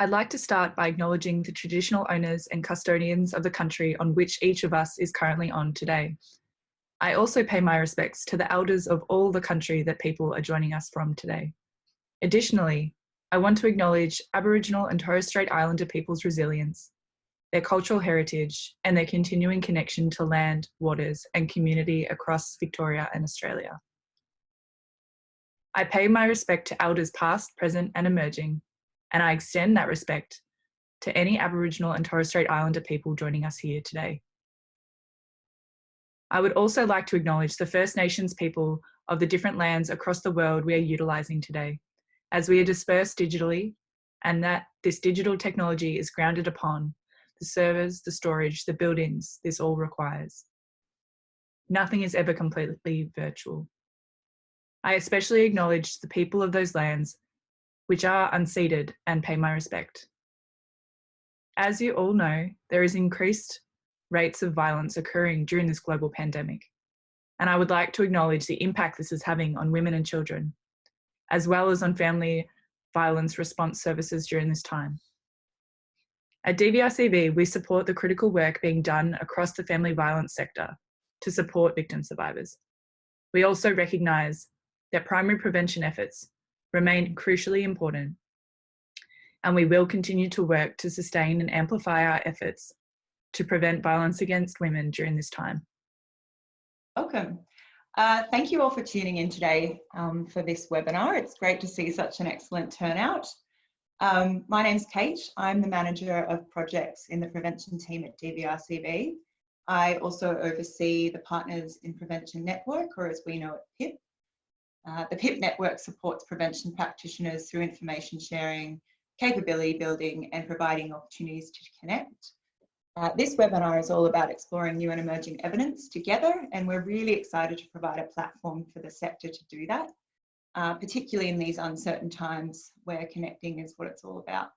I'd like to start by acknowledging the traditional owners and custodians of the country on which each of us is currently on today. I also pay my respects to the elders of all the country that people are joining us from today. Additionally, I want to acknowledge Aboriginal and Torres Strait Islander people's resilience, their cultural heritage, and their continuing connection to land, waters, and community across Victoria and Australia. I pay my respect to elders past, present, and emerging, and I extend that respect to any Aboriginal and Torres Strait Islander people joining us here today. I would also like to acknowledge the First Nations people of the different lands across the world we are utilising today, as we are dispersed digitally, and that this digital technology is grounded upon the servers, the storage, the buildings this all requires. Nothing is ever completely virtual. I especially acknowledge the people of those lands which are unceded and pay my respect. As you all know, there is increased rates of violence occurring during this global pandemic, and I would like to acknowledge the impact this is having on women and children, as well as on family violence response services during this time. At DVRCV, we support the critical work being done across the family violence sector to support victim survivors. We also recognise that primary prevention efforts remain crucially important, and we will continue to work to sustain and amplify our efforts to prevent violence against women during this time. Welcome. Thank you all for tuning in today for this webinar. It's great to see such an excellent turnout. My name's Kate. I'm the Manager of Projects in the Prevention team at DVRCV. I also oversee the Partners in Prevention Network, or as we know it, PiP. The PiP network supports prevention practitioners through information sharing, capability building, and providing opportunities to connect. This webinar is all about exploring new and emerging evidence together, and we're really excited to provide a platform for the sector to do that, particularly in these uncertain times where connecting is what it's all about.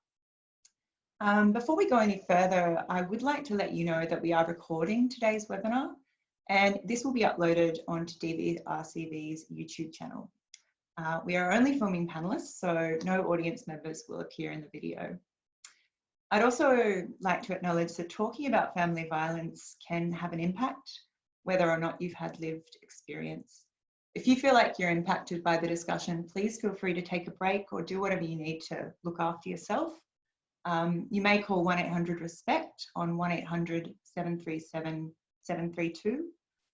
Before we go any further, I would like to let you know that we are recording today's webinar, and this will be uploaded onto DVRCV's YouTube channel. We are only filming panelists, so no audience members will appear in the video. I'd also like to acknowledge that talking about family violence can have an impact, whether or not you've had lived experience. If you feel like you're impacted by the discussion, please feel free to take a break or do whatever you need to look after yourself. You may call 1-800-RESPECT on 1-800-737-732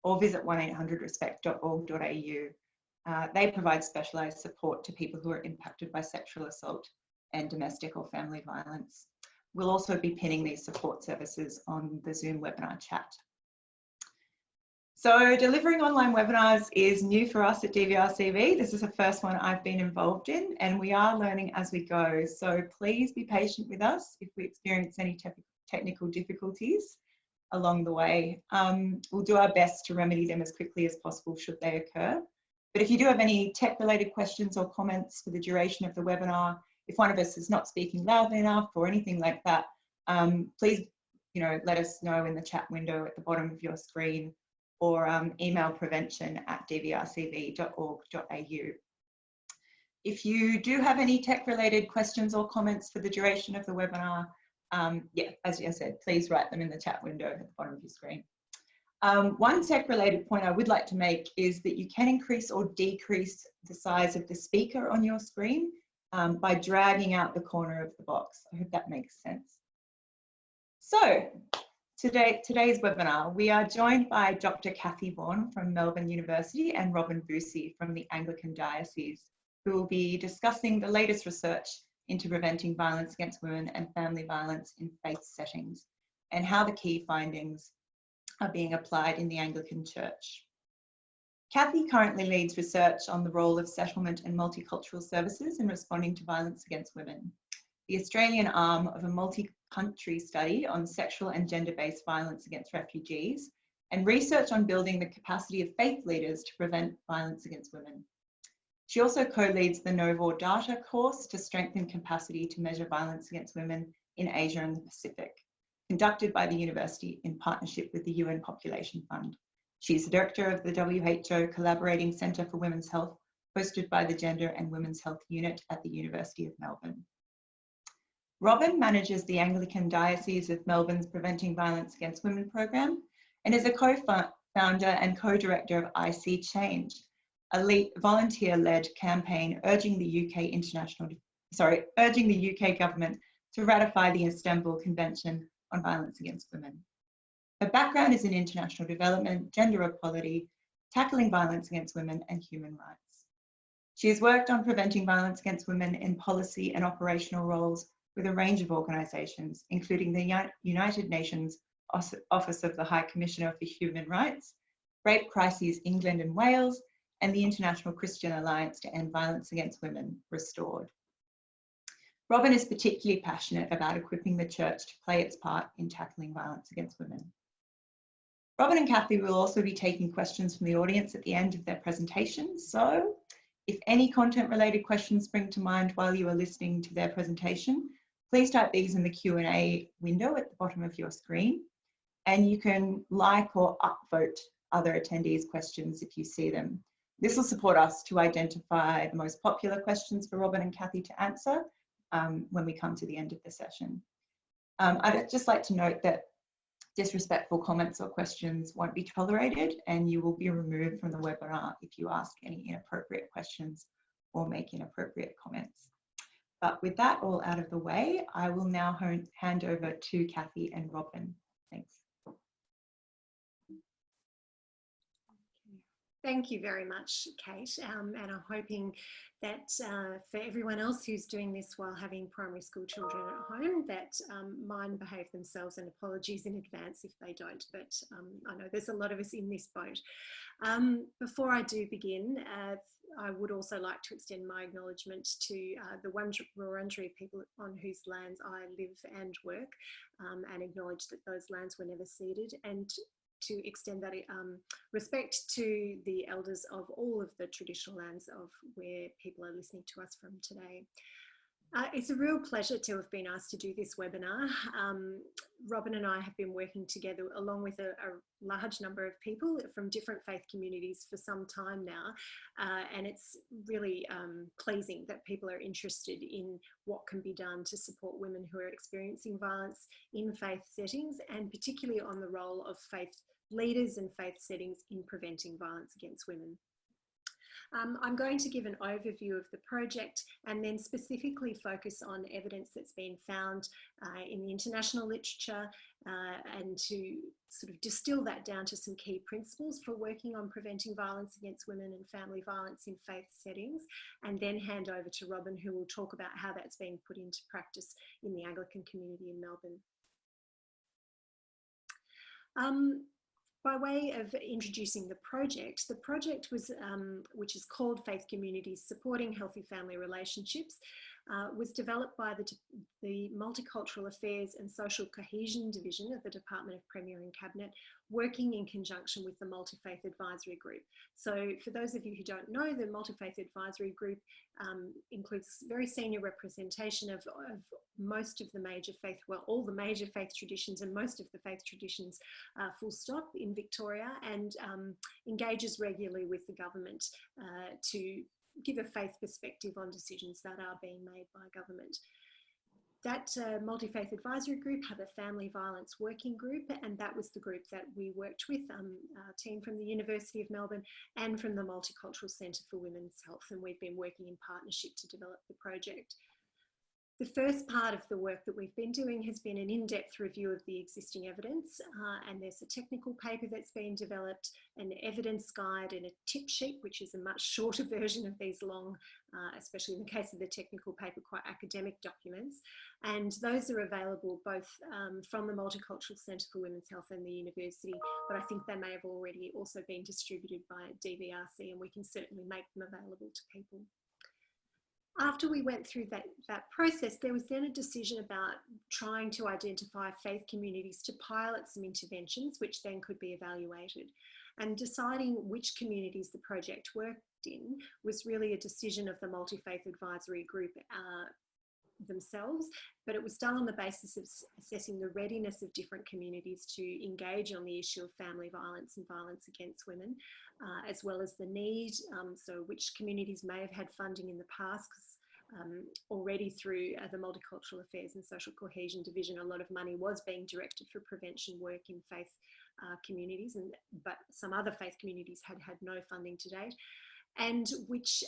or visit 1800respect.org.au. They provide specialised support to people who are impacted by sexual assault and domestic or family violence. We'll also be pinning these support services on the Zoom webinar chat. So delivering online webinars is new for us at DVRCV. This is the first one I've been involved in, and we are learning as we go. So please be patient with us if we experience any technical difficulties along the way. We'll do our best to remedy them as quickly as possible should they occur. But if you do have any tech-related questions or comments for the duration of the webinar, if one of us is not speaking loudly enough or anything like that, please let us know in the chat window at the bottom of your screen, or email prevention@dvrcv.org.au. If you do have any tech-related questions or comments for the duration of the webinar, as I said, please write them in the chat window at the bottom of your screen. One tech-related point I would like to make is that you can increase or decrease the size of the speaker on your screen by dragging out the corner of the box. I hope that makes sense. So, today's webinar, we are joined by Dr. Cathy Vaughan from Melbourne University and Robyn Boosey from the Anglican Diocese, who will be discussing the latest research into preventing violence against women and family violence in faith settings, and how the key findings are being applied in the Anglican Church. Cathy currently leads research on the role of settlement and multicultural services in responding to violence against women, the Australian arm of a multi-country study on sexual and gender-based violence against refugees, and research on building the capacity of faith leaders to prevent violence against women. She also co-leads the Novo Data course to strengthen capacity to measure violence against women in Asia and the Pacific, conducted by the university in partnership with the UN Population Fund. She's the director of the WHO Collaborating Centre for Women's Health, hosted by the Gender and Women's Health Unit at the University of Melbourne. Robyn manages the Anglican Diocese of Melbourne's Preventing Violence Against Women program and is a co-founder and co-director of IC Change, a volunteer-led campaign urging the UK government to ratify the Istanbul Convention on Violence Against Women. Her background is in international development, gender equality, tackling violence against women, and human rights. She has worked on preventing violence against women in policy and operational roles with a range of organisations, including the United Nations Office of the High Commissioner for Human Rights, Rape Crises England and Wales, and the International Christian Alliance to End Violence Against Women, Restored. Robyn is particularly passionate about equipping the Church to play its part in tackling violence against women. Robyn and Cathy will also be taking questions from the audience at the end of their presentations. So if any content-related questions spring to mind while you are listening to their presentation, please type these in the Q&A window at the bottom of your screen. And you can like or upvote other attendees' questions if you see them. This will support us to identify the most popular questions for Robyn and Cathy to answer when we come to the end of the session. I'd just like to note that disrespectful comments or questions won't be tolerated, and you will be removed from the webinar if you ask any inappropriate questions or make inappropriate comments. But with that all out of the way, I will now hand over to Cathy and Robyn. Thanks. Thank you very much, Kate, and I'm hoping that for everyone else who's doing this while having primary school children at home, that mine behave themselves, and apologies in advance if they don't, but I know there's a lot of us in this boat. Before I do begin, I would also like to extend my acknowledgement to the Wurundjeri people on whose lands I live and work, and acknowledge that those lands were never ceded, and to extend that respect to the elders of all of the traditional lands of where people are listening to us from today. It's a real pleasure to have been asked to do this webinar. Robyn and I have been working together along with a large number of people from different faith communities for some time now, and it's really pleasing that people are interested in what can be done to support women who are experiencing violence in faith settings, and particularly on the role of faith leaders and faith settings in preventing violence against women. I'm going to give an overview of the project and then specifically focus on evidence that's been found in the international literature and to sort of distill that down to some key principles for working on preventing violence against women and family violence in faith settings, and then hand over to Robyn, who will talk about how that's being put into practice in the Anglican community in Melbourne. By way of introducing the project was, which is called Faith Communities Supporting Healthy Family Relationships, was developed by the Multicultural Affairs and Social Cohesion Division of the Department of Premier and Cabinet, working in conjunction with the Multi-Faith Advisory Group. So for those of you who don't know, the Multi-Faith Advisory Group includes very senior representation of most of the major faith, well, all the major faith traditions and most of the faith traditions full stop in Victoria, and engages regularly with the government to give a faith perspective on decisions that are being made by government. That Multi-Faith Advisory Group have a family violence working group, and that was the group that we worked with, our team from the University of Melbourne and from the Multicultural Centre for Women's Health, and we've been working in partnership to develop the project. The first part of the work that we've been doing has been an in-depth review of the existing evidence, and there's a technical paper that's been developed, an evidence guide and a tip sheet, which is a much shorter version of these long, especially in the case of the technical paper, quite academic documents. And those are available both from the Multicultural Centre for Women's Health and the university, but I think they may have already also been distributed by DVRC, and we can certainly make them available to people. After we went through that process, there was then a decision about trying to identify faith communities to pilot some interventions, which then could be evaluated. And deciding which communities the project worked in was really a decision of the Multi-Faith Advisory Group themselves, but it was done on the basis of assessing the readiness of different communities to engage on the issue of family violence and violence against women, as well as the need, so which communities may have had funding in the past, because already through the Multicultural Affairs and Social Cohesion Division, a lot of money was being directed for prevention work in faith communities, but some other faith communities had no funding to date, and which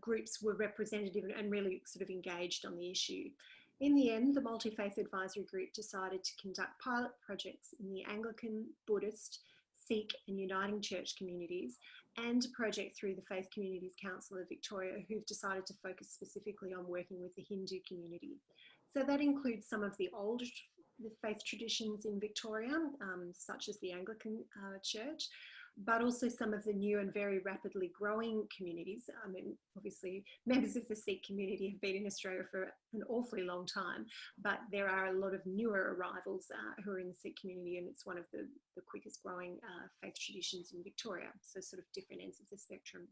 groups were representative and really sort of engaged on the issue. In the end, the Multi-Faith Advisory Group decided to conduct pilot projects in the Anglican, Buddhist, Sikh and Uniting Church communities, and a project through the Faith Communities Council of Victoria, who've decided to focus specifically on working with the Hindu community. So that includes some of the older faith traditions in Victoria, such as the Anglican Church, but also some of the new and very rapidly growing communities. I mean, obviously, members of the Sikh community have been in Australia for an awfully long time, but there are a lot of newer arrivals who are in the Sikh community, and it's one of the quickest growing faith traditions in Victoria, so sort of different ends of the spectrum.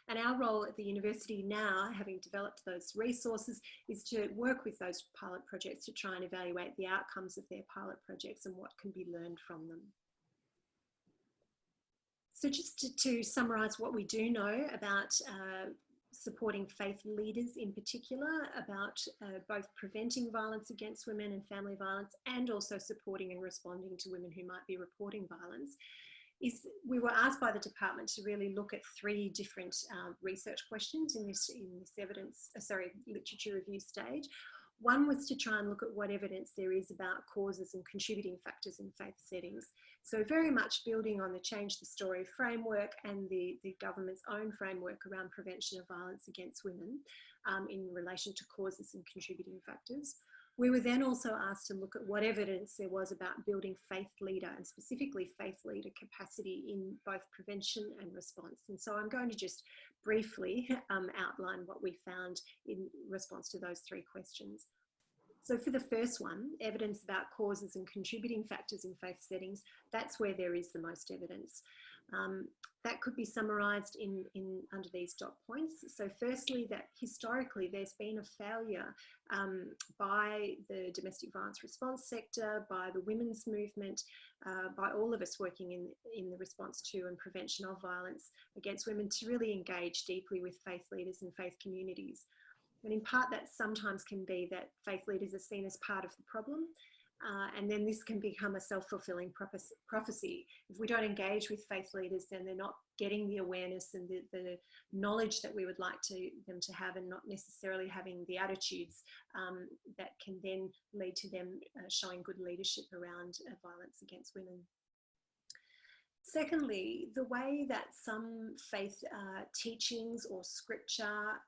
And our role at the university now, having developed those resources, is to work with those pilot projects to try and evaluate the outcomes of their pilot projects and what can be learned from them. So just to summarise what we do know about supporting faith leaders in particular, about both preventing violence against women and family violence, and also supporting and responding to women who might be reporting violence, is we were asked by the department to really look at 3 different research questions in this literature review stage. One was to try and look at what evidence there is about causes and contributing factors in faith settings. So very much building on the Change the Story framework and the government's own framework around prevention of violence against women in relation to causes and contributing factors. We were then also asked to look at what evidence there was about building faith leader and specifically faith leader capacity in both prevention and response. And so I'm going to just briefly outline what we found in response to those 3 questions. So for the first one, evidence about causes and contributing factors in faith settings, that's where there is the most evidence. That could be summarised in under these dot points. So firstly, that historically there's been a failure by the domestic violence response sector, by the women's movement, by all of us working in the response to and prevention of violence against women to really engage deeply with faith leaders and faith communities. And in part that sometimes can be that faith leaders are seen as part of the problem. And then this can become a self-fulfilling prophecy. If we don't engage with faith leaders, then they're not getting the awareness and the knowledge that we would like them to have, and not necessarily having the attitudes that can then lead to them showing good leadership around violence against women. Secondly, the way that some faith teachings or scripture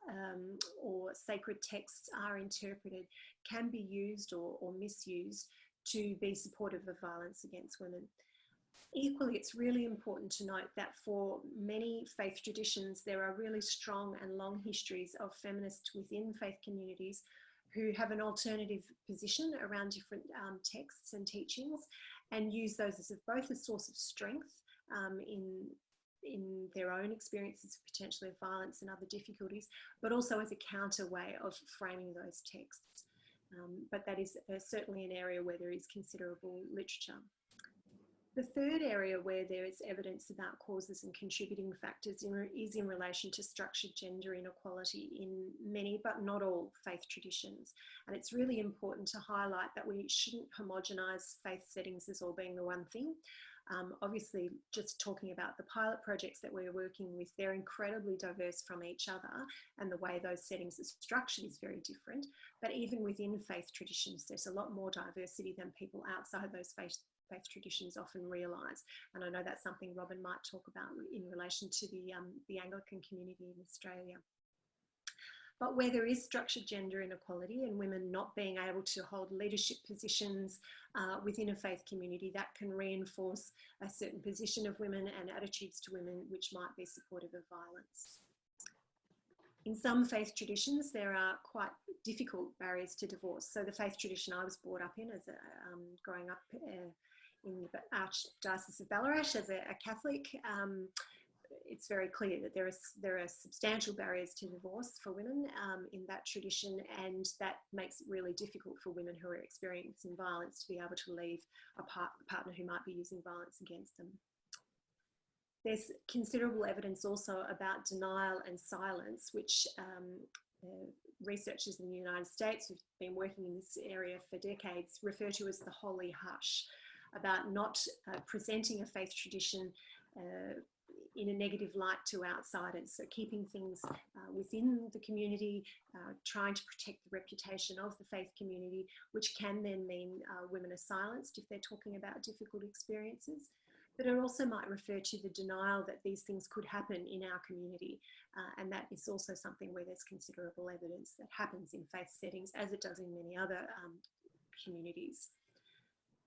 or sacred texts are interpreted can be used or misused to be supportive of violence against women. Equally, it's really important to note that for many faith traditions, there are really strong and long histories of feminists within faith communities who have an alternative position around different texts and teachings, and use those as both a source of strength in their own experiences potentially of violence and other difficulties, but also as a counter way of framing those texts. But that is certainly an area where there is considerable literature. The third area where there is evidence about causes and contributing factors is in relation to structured gender inequality in many, but not all, faith traditions. And it's really important to highlight that we shouldn't homogenise faith settings as all being the one thing. Obviously, just talking about the pilot projects that we're working with, they're incredibly diverse from each other, and the way those settings are structured is very different. But even within faith traditions, there's a lot more diversity than people outside those faith traditions often realise. And I know that's something Robyn might talk about in relation to the Anglican community in Australia. But where there is structured gender inequality and women not being able to hold leadership positions within a faith community, that can reinforce a certain position of women and attitudes to women which might be supportive of violence. In some faith traditions, there are quite difficult barriers to divorce. So the faith tradition I was brought up in as growing up in the Archdiocese of Ballarat as a Catholic, it's very clear that there are substantial barriers to divorce for women in that tradition, and that makes it really difficult for women who are experiencing violence to be able to leave a partner who might be using violence against them. There's considerable evidence also about denial and silence, which researchers in the United States who've been working in this area for decades refer to as the holy hush, about not presenting a faith tradition in a negative light to outsiders. So keeping things within the community, trying to protect the reputation of the faith community, which can then mean women are silenced if they're talking about difficult experiences. But it also might refer to the denial that these things could happen in our community. And that is also something where there's considerable evidence that happens in faith settings, as it does in many other communities.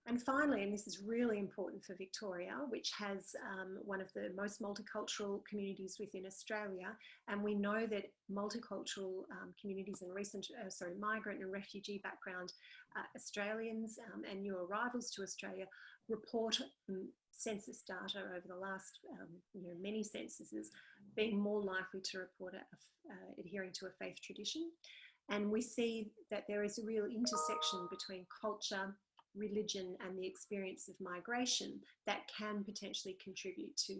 And finally, and this is really important for Victoria, which has one of the most multicultural communities within Australia, and we know that multicultural communities and migrant and refugee background Australians and new arrivals to Australia report census data over the last many censuses being more likely to report adhering to a faith tradition. And we see that there is a real intersection between culture, religion and the experience of migration that can potentially contribute to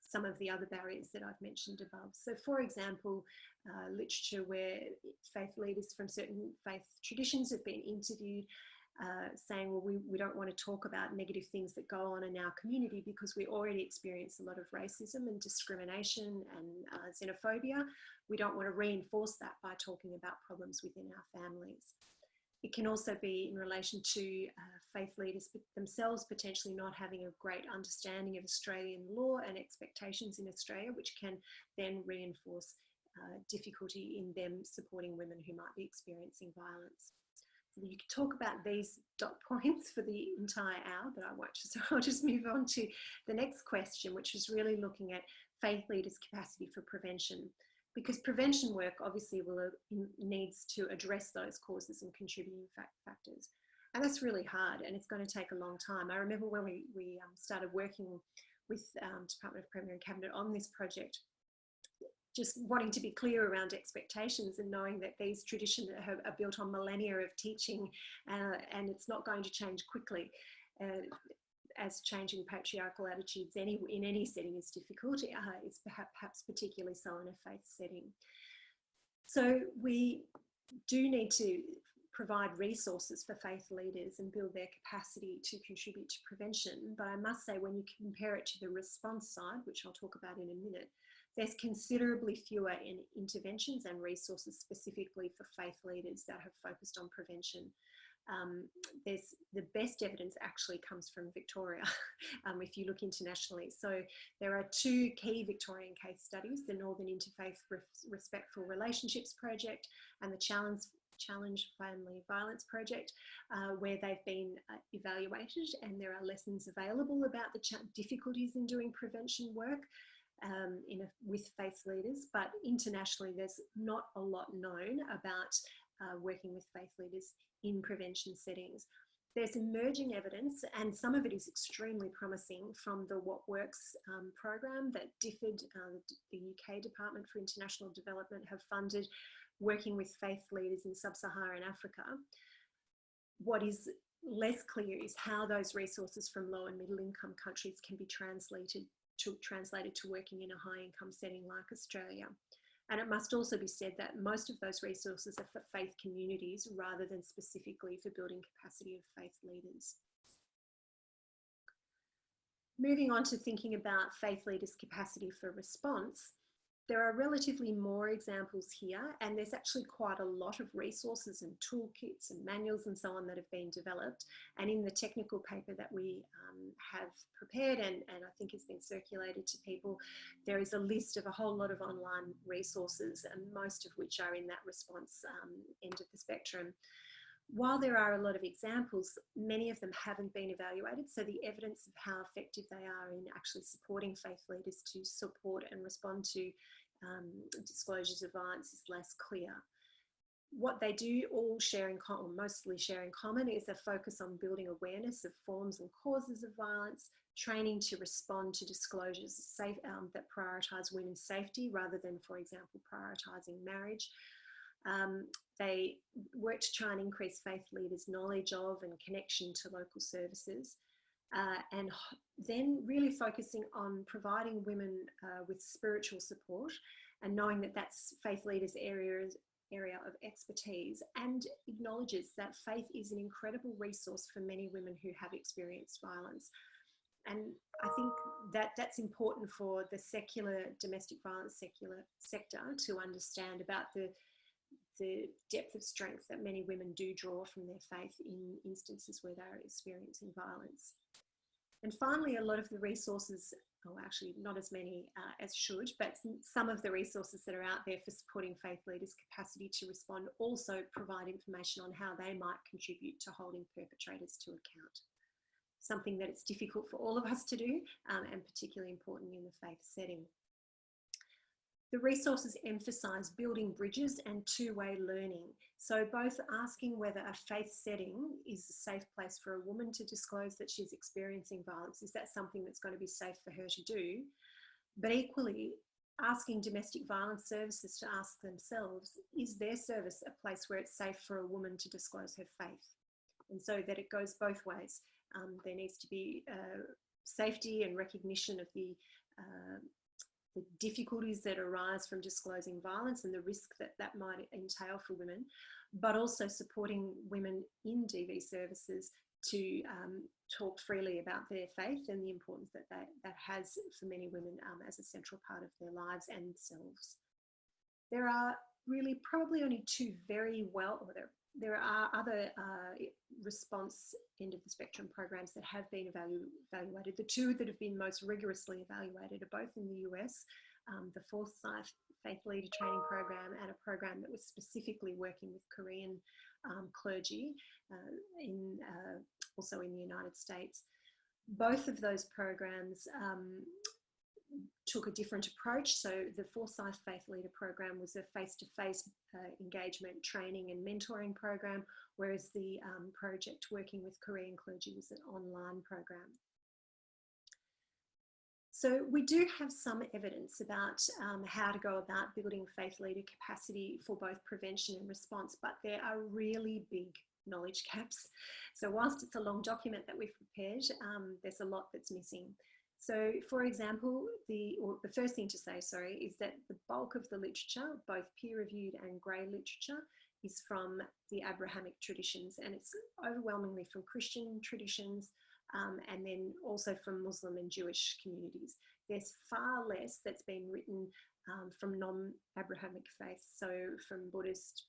some of the other barriers that I've mentioned above. So for example, literature where faith leaders from certain faith traditions have been interviewed saying, well, we don't want to talk about negative things that go on in our community because we already experience a lot of racism and discrimination and xenophobia. We don't want to reinforce that by talking about problems within our families. It can also be in relation to faith leaders themselves potentially not having a great understanding of Australian law and expectations in Australia, which can then reinforce difficulty in them supporting women who might be experiencing violence. So you could talk about these dot points for the entire hour, but I won't, so I'll just move on to the next question, which was really looking at faith leaders' capacity for prevention. Because prevention work obviously needs to address those causes and contributing factors. And that's really hard and it's going to take a long time. I remember when we started working with Department of Premier and Cabinet on this project, just wanting to be clear around expectations and knowing that these traditions are built on millennia of teaching and it's not going to change quickly. As changing patriarchal attitudes in any setting is difficult, it's perhaps particularly so in a faith setting. So we do need to provide resources for faith leaders and build their capacity to contribute to prevention. But I must say, when you compare it to the response side, which I'll talk about in a minute, there's considerably fewer interventions and resources specifically for faith leaders that have focused on prevention. There's the best evidence actually comes from Victoria if you look internationally. So there are two key Victorian case studies, the Northern Interfaith Respectful Relationships Project and the Challenge Family Violence Project, where they've been evaluated and there are lessons available about the difficulties in doing prevention work with faith leaders, but internationally there's not a lot known about working with faith leaders in prevention settings. There's emerging evidence, and some of it is extremely promising, from the What Works program that DFID, the UK Department for International Development, have funded working with faith leaders in sub-Saharan Africa. What is less clear is how those resources from low and middle income countries can be translated to working in a high income setting like Australia. And it must also be said that most of those resources are for faith communities rather than specifically for building capacity of faith leaders. Moving on to thinking about faith leaders' capacity for response, there are relatively more examples here, and there's actually quite a lot of resources and toolkits and manuals and so on that have been developed. And in the technical paper that we have prepared and I think has been circulated to people, there is a list of a whole lot of online resources, and most of which are in that response end of the spectrum. While there are a lot of examples, many of them haven't been evaluated, so the evidence of how effective they are in actually supporting faith leaders to support and respond to disclosures of violence is less clear. What they do all share in common, or mostly share in common, is a focus on building awareness of forms and causes of violence, training to respond to disclosures that prioritise women's safety rather than, for example, prioritising marriage. They work to try and increase faith leaders' knowledge of and connection to local services, and then really focusing on providing women with spiritual support and knowing that that's faith leaders' area of expertise, and acknowledges that faith is an incredible resource for many women who have experienced violence. And I think that that's important for the secular domestic violence sector to understand about the depth of strength that many women do draw from their faith in instances where they're experiencing violence. And finally, a lot of the resources, or actually not as many as should, but some of the resources that are out there for supporting faith leaders' capacity to respond also provide information on how they might contribute to holding perpetrators to account. Something that it's difficult for all of us to do, and particularly important in the faith setting. The resources emphasise building bridges and two-way learning. So both asking whether a faith setting is a safe place for a woman to disclose that she's experiencing violence, is that something that's going to be safe for her to do? But equally, asking domestic violence services to ask themselves, is their service a place where it's safe for a woman to disclose her faith? And so that it goes both ways. There needs to be safety and recognition of the difficulties that arise from disclosing violence and the risk that that might entail for women, but also supporting women in DV services to talk freely about their faith and the importance that that has for many women as a central part of their lives and selves. There are really probably only two very well, or there are other response end of the spectrum programs that have been evaluated. The two that have been most rigorously evaluated are both in the US, the Forsyth Faith Leader Training Program, and a program that was specifically working with Korean clergy also in the United States. Both of those programs took a different approach. So the Forsyth Faith Leader Program was a face-to-face engagement, training and mentoring program, whereas the project working with Korean clergy was an online program. So we do have some evidence about how to go about building faith leader capacity for both prevention and response, but there are really big knowledge gaps. So whilst it's a long document that we've prepared, there's a lot that's missing. So, for example, the first thing to say, is that the bulk of the literature, both peer-reviewed and grey literature, is from the Abrahamic traditions, and it's overwhelmingly from Christian traditions, and then also from Muslim and Jewish communities. There's far less that's been written from non-Abrahamic faiths, so from Buddhist,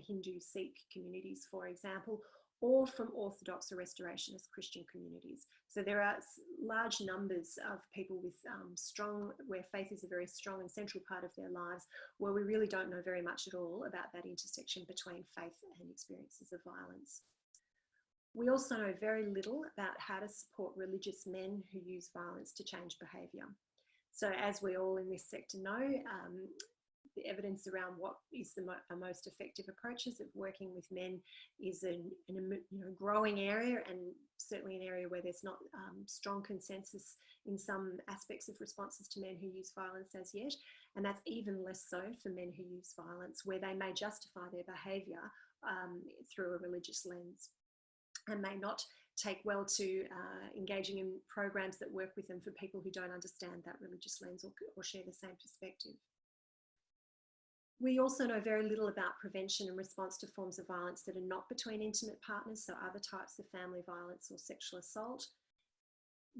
Hindu, Sikh communities, for example, or from Orthodox or Restorationist Christian communities. So there are large numbers of people with where faith is a very strong and central part of their lives, where we really don't know very much at all about that intersection between faith and experiences of violence. We also know very little about how to support religious men who use violence to change behaviour. So as we all in this sector know, the evidence around what is the most effective approaches of working with men is a growing area, and certainly an area where there's not strong consensus in some aspects of responses to men who use violence as yet. And that's even less so for men who use violence, where they may justify their behaviour through a religious lens, and may not take well to engaging in programs that work with them for people who don't understand that religious lens or share the same perspective. We also know very little about prevention and response to forms of violence that are not between intimate partners, so other types of family violence or sexual assault.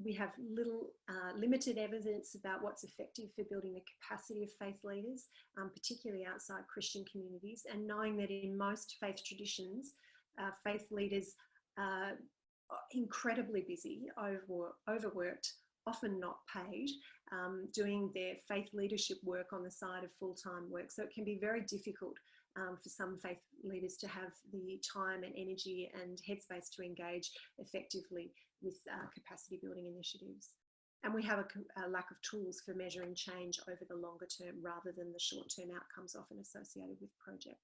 We have limited evidence about what's effective for building the capacity of faith leaders, particularly outside Christian communities, and knowing that in most faith traditions, faith leaders are incredibly busy, overworked, often not paid, doing their faith leadership work on the side of full-time work. So it can be very difficult for some faith leaders to have the time and energy and headspace to engage effectively with capacity building initiatives. And we have a lack of tools for measuring change over the longer term rather than the short-term outcomes often associated with projects.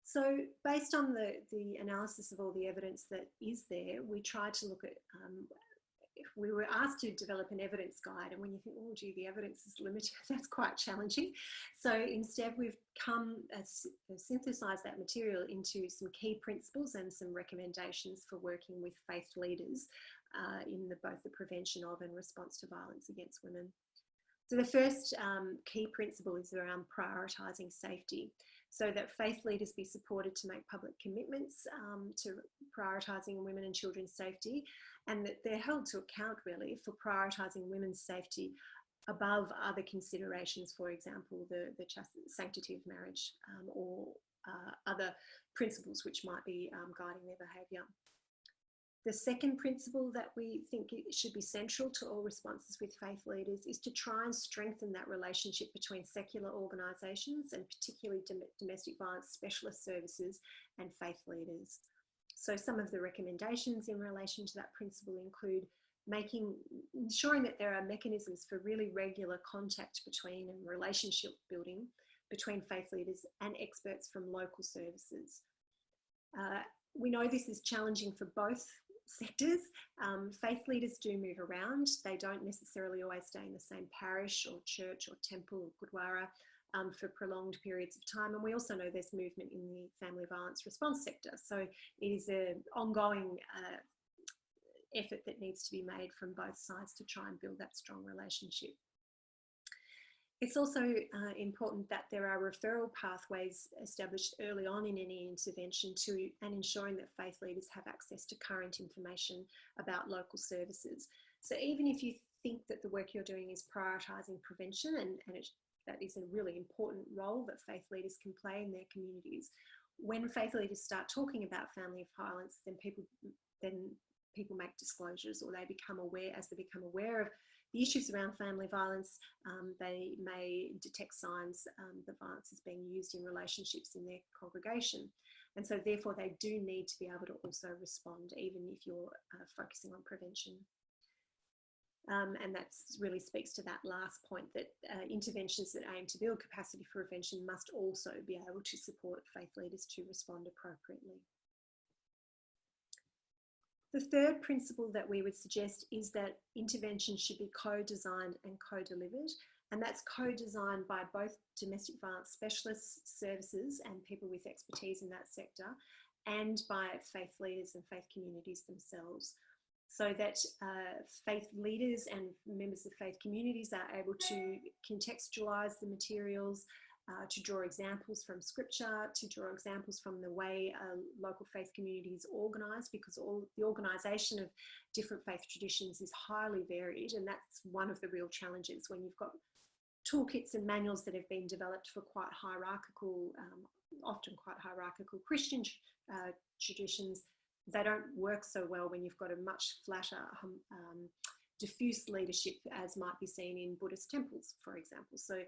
So based on the analysis of all the evidence that is there, we tried to look at, we were asked to develop an evidence guide, and when you think, oh gee, the evidence is limited, that's quite challenging. So instead we've synthesised that material into some key principles and some recommendations for working with faith leaders in both the prevention of and response to violence against women. So the first key principle is around prioritising safety, so that faith leaders be supported to make public commitments to prioritising women and children's safety, and that they're held to account really for prioritising women's safety above other considerations, for example, the sanctity of marriage or other principles which might be guiding their behaviour. The second principle that we think it should be central to all responses with faith leaders is to try and strengthen that relationship between secular organisations and particularly domestic violence specialist services and faith leaders. So some of the recommendations in relation to that principle include ensuring that there are mechanisms for really regular contact between and relationship building between faith leaders and experts from local services. We know this is challenging for both sectors. Faith leaders do move around. They don't necessarily always stay in the same parish or church or temple or gurdwara for prolonged periods of time. And we also know there's movement in the family violence response sector. So it is an ongoing effort that needs to be made from both sides to try and build that strong relationship. It's also important that there are referral pathways established early on in any intervention and ensuring that faith leaders have access to current information about local services. So even if you think that the work you're doing is prioritising prevention, and that is a really important role that faith leaders can play in their communities, when faith leaders start talking about family violence, then people make disclosures, or they become aware. As they become aware of the issues around family violence, they may detect signs that violence is being used in relationships in their congregation. And so therefore they do need to be able to also respond, even if you're focusing on prevention. And that really speaks to that last point, that interventions that aim to build capacity for prevention must also be able to support faith leaders to respond appropriately. The third principle that we would suggest is that interventions should be co-designed and co-delivered, and that's co-designed by both domestic violence specialist services and people with expertise in that sector, and by faith leaders and faith communities themselves, so that faith leaders and members of faith communities are able to contextualise the materials, to draw examples from scripture, to draw examples from the way local faith communities organise, because the organisation of different faith traditions is highly varied, and that's one of the real challenges when you've got toolkits and manuals that have been developed for quite hierarchical, often quite hierarchical Christian traditions. They don't work so well when you've got a much flatter, diffuse leadership, as might be seen in Buddhist temples, for example. So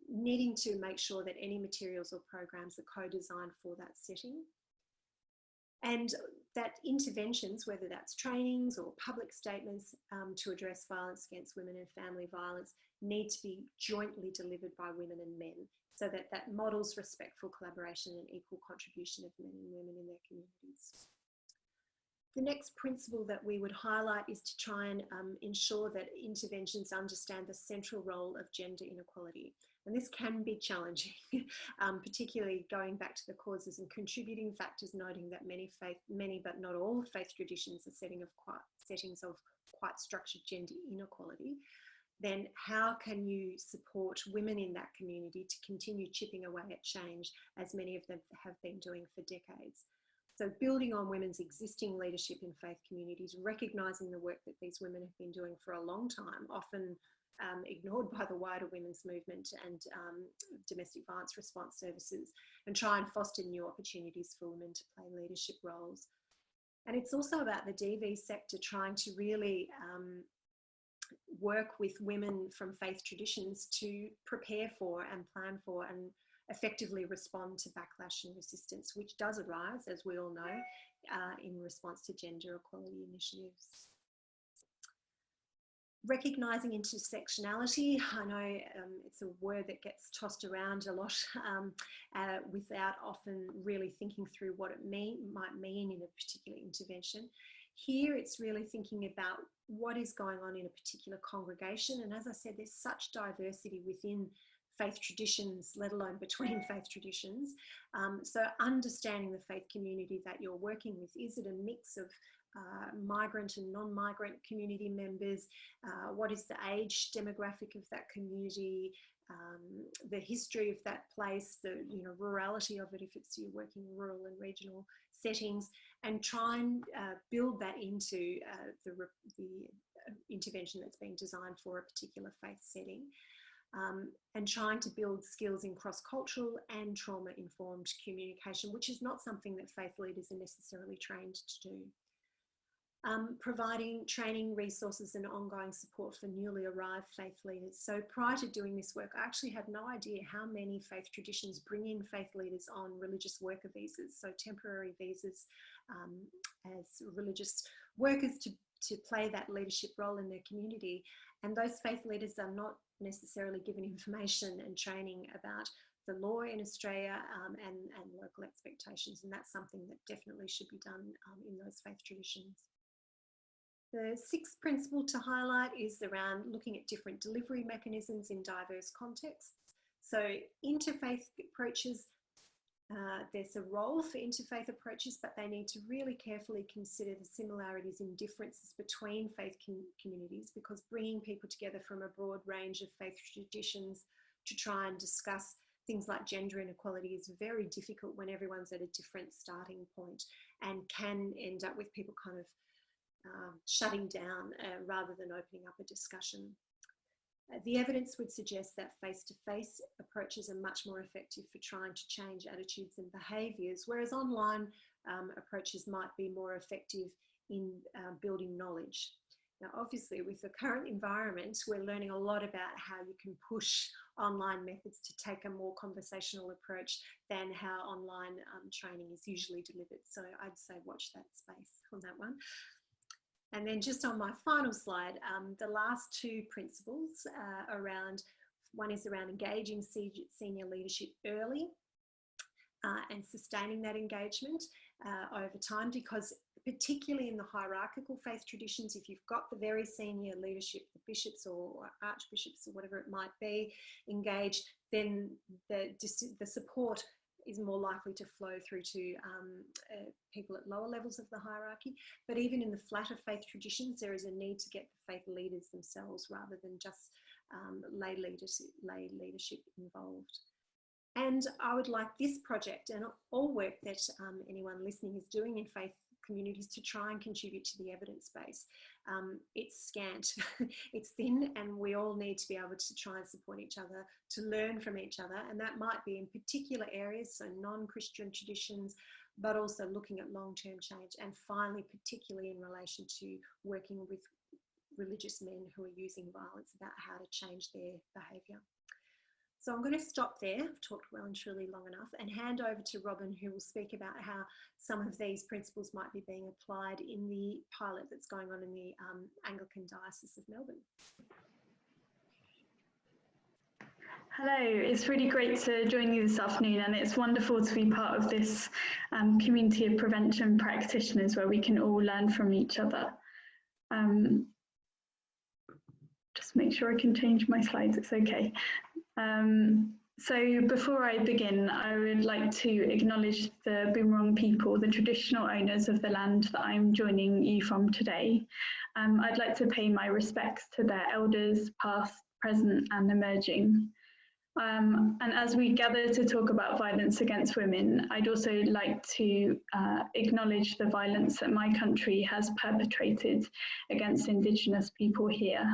needing to make sure that any materials or programs are co-designed for that setting, and that interventions, whether that's trainings or public statements to address violence against women and family violence, need to be jointly delivered by women and men, so that that models respectful collaboration and equal contribution of men and women in their communities. The next principle that we would highlight is to try and ensure that interventions understand the central role of gender inequality. And this can be challenging, particularly going back to the causes and contributing factors, noting that many but not all faith traditions are settings of quite structured gender inequality. Then how can you support women in that community to continue chipping away at change, as many of them have been doing for decades? So building on women's existing leadership in faith communities, recognising the work that these women have been doing for a long time, often ignored by the wider women's movement and domestic violence response services, and try and foster new opportunities for women to play leadership roles. And it's also about the DV sector trying to really work with women from faith traditions to prepare for and plan for and effectively respond to backlash and resistance, which does arise, as we all know, in response to gender equality initiatives. Recognising intersectionality, I know it's a word that gets tossed around a lot without often really thinking through what it might mean in a particular intervention. Here it's really thinking about what is going on in a particular congregation, and as I said, there's such diversity within faith traditions, let alone between faith traditions. So understanding the faith community that you're working with, is it a mix of migrant and non-migrant community members, what is the age demographic of that community, the history of that place, the rurality of it if it's you're working in rural and regional settings, and try and build that into the intervention that's been designed for a particular faith setting. And trying to build skills in cross-cultural and trauma-informed communication, which is not something that faith leaders are necessarily trained to do. Providing training, resources and ongoing support for newly arrived faith leaders. So prior to doing this work, I actually had no idea how many faith traditions bring in faith leaders on religious worker visas, so temporary visas as religious workers to play that leadership role in their community. And those faith leaders are not necessarily given information and training about the law in Australia and local expectations, and that's something that definitely should be done in those faith traditions. The sixth principle to highlight is around looking at different delivery mechanisms in diverse contexts. So interfaith approaches, there's a role for interfaith approaches, but they need to really carefully consider the similarities and differences between faith communities, because bringing people together from a broad range of faith traditions to try and discuss things like gender inequality is very difficult when everyone's at a different starting point, and can end up with people kind of shutting down rather than opening up a discussion. The evidence would suggest that face-to-face approaches are much more effective for trying to change attitudes and behaviours, whereas online approaches might be more effective in building knowledge. Now, obviously, with the current environment, we're learning a lot about how you can push online methods to take a more conversational approach than how online training is usually delivered. So I'd say watch that space on that one. And then just on my final slide, the last two principles one is around engaging senior leadership early and sustaining that engagement over time, because particularly in the hierarchical faith traditions, if you've got the very senior leadership, the bishops or archbishops or whatever it might be, engaged, then the support is more likely to flow through to people at lower levels of the hierarchy. But even in the flatter faith traditions, there is a need to get the faith leaders themselves rather than just lay leadership involved. And I would like this project and all work that anyone listening is doing in faith communities to try and contribute to the evidence base. It's scant, it's thin, and we all need to be able to try and support each other, to learn from each other, and that might be in particular areas, so non-Christian traditions, but also looking at long-term change, and finally, particularly in relation to working with religious men who are using violence, about how to change their behaviour. So I'm going to stop there. I've talked well and truly long enough, and hand over to Robyn, who will speak about how some of these principles might be being applied in the pilot that's going on in the Anglican Diocese of Melbourne. Hello, it's really great to join you this afternoon, and it's wonderful to be part of this community of prevention practitioners where we can all learn from each other. Just make sure I can change my slides, it's okay. So before I begin, I would like to acknowledge the Boonwurrung people, the traditional owners of the land that I'm joining you from today. I'd like to pay my respects to their elders, past, present and emerging. And as we gather to talk about violence against women, I'd also like to acknowledge the violence that my country has perpetrated against Indigenous people here.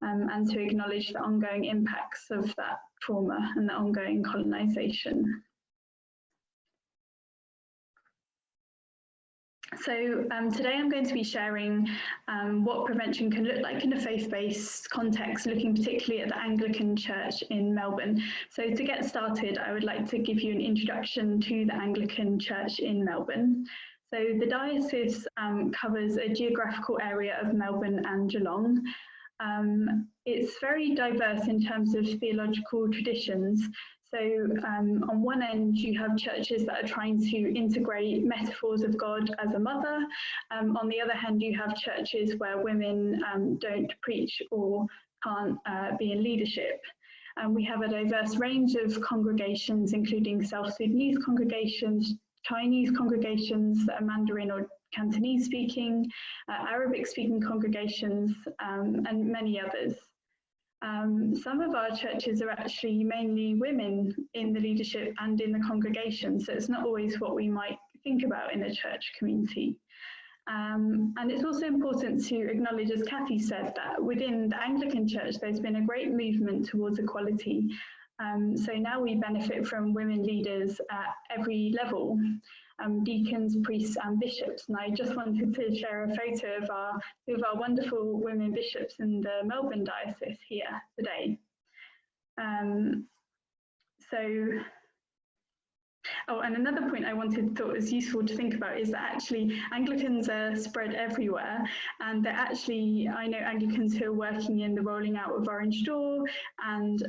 And to acknowledge the ongoing impacts of that trauma and the ongoing colonisation. So today I'm going to be sharing what prevention can look like in a faith-based context, looking particularly at the Anglican Church in Melbourne. So to get started, I would like to give you an introduction to the Anglican Church in Melbourne. So the diocese covers a geographical area of Melbourne and Geelong. It's very diverse in terms of theological traditions. So on one end, you have churches that are trying to integrate metaphors of God as a mother. On the other hand, you have churches where women don't preach or can't be in leadership. We have a diverse range of congregations, including South Sudanese congregations, Chinese congregations that are Mandarin or Cantonese speaking, Arabic speaking congregations, and many others. Some of our churches are actually mainly women in the leadership and in the congregation, so it's not always what we might think about in a church community. And it's also important to acknowledge, as Cathy said, that within the Anglican Church there's been a great movement towards equality. So now we benefit from women leaders at every level, deacons, priests and bishops. And I just wanted to share a photo of our wonderful women bishops in the Melbourne Diocese here today. Oh, and another point I thought was useful to think about is that actually Anglicans are spread everywhere, and that actually I know Anglicans who are working in the rolling out of Orange Door and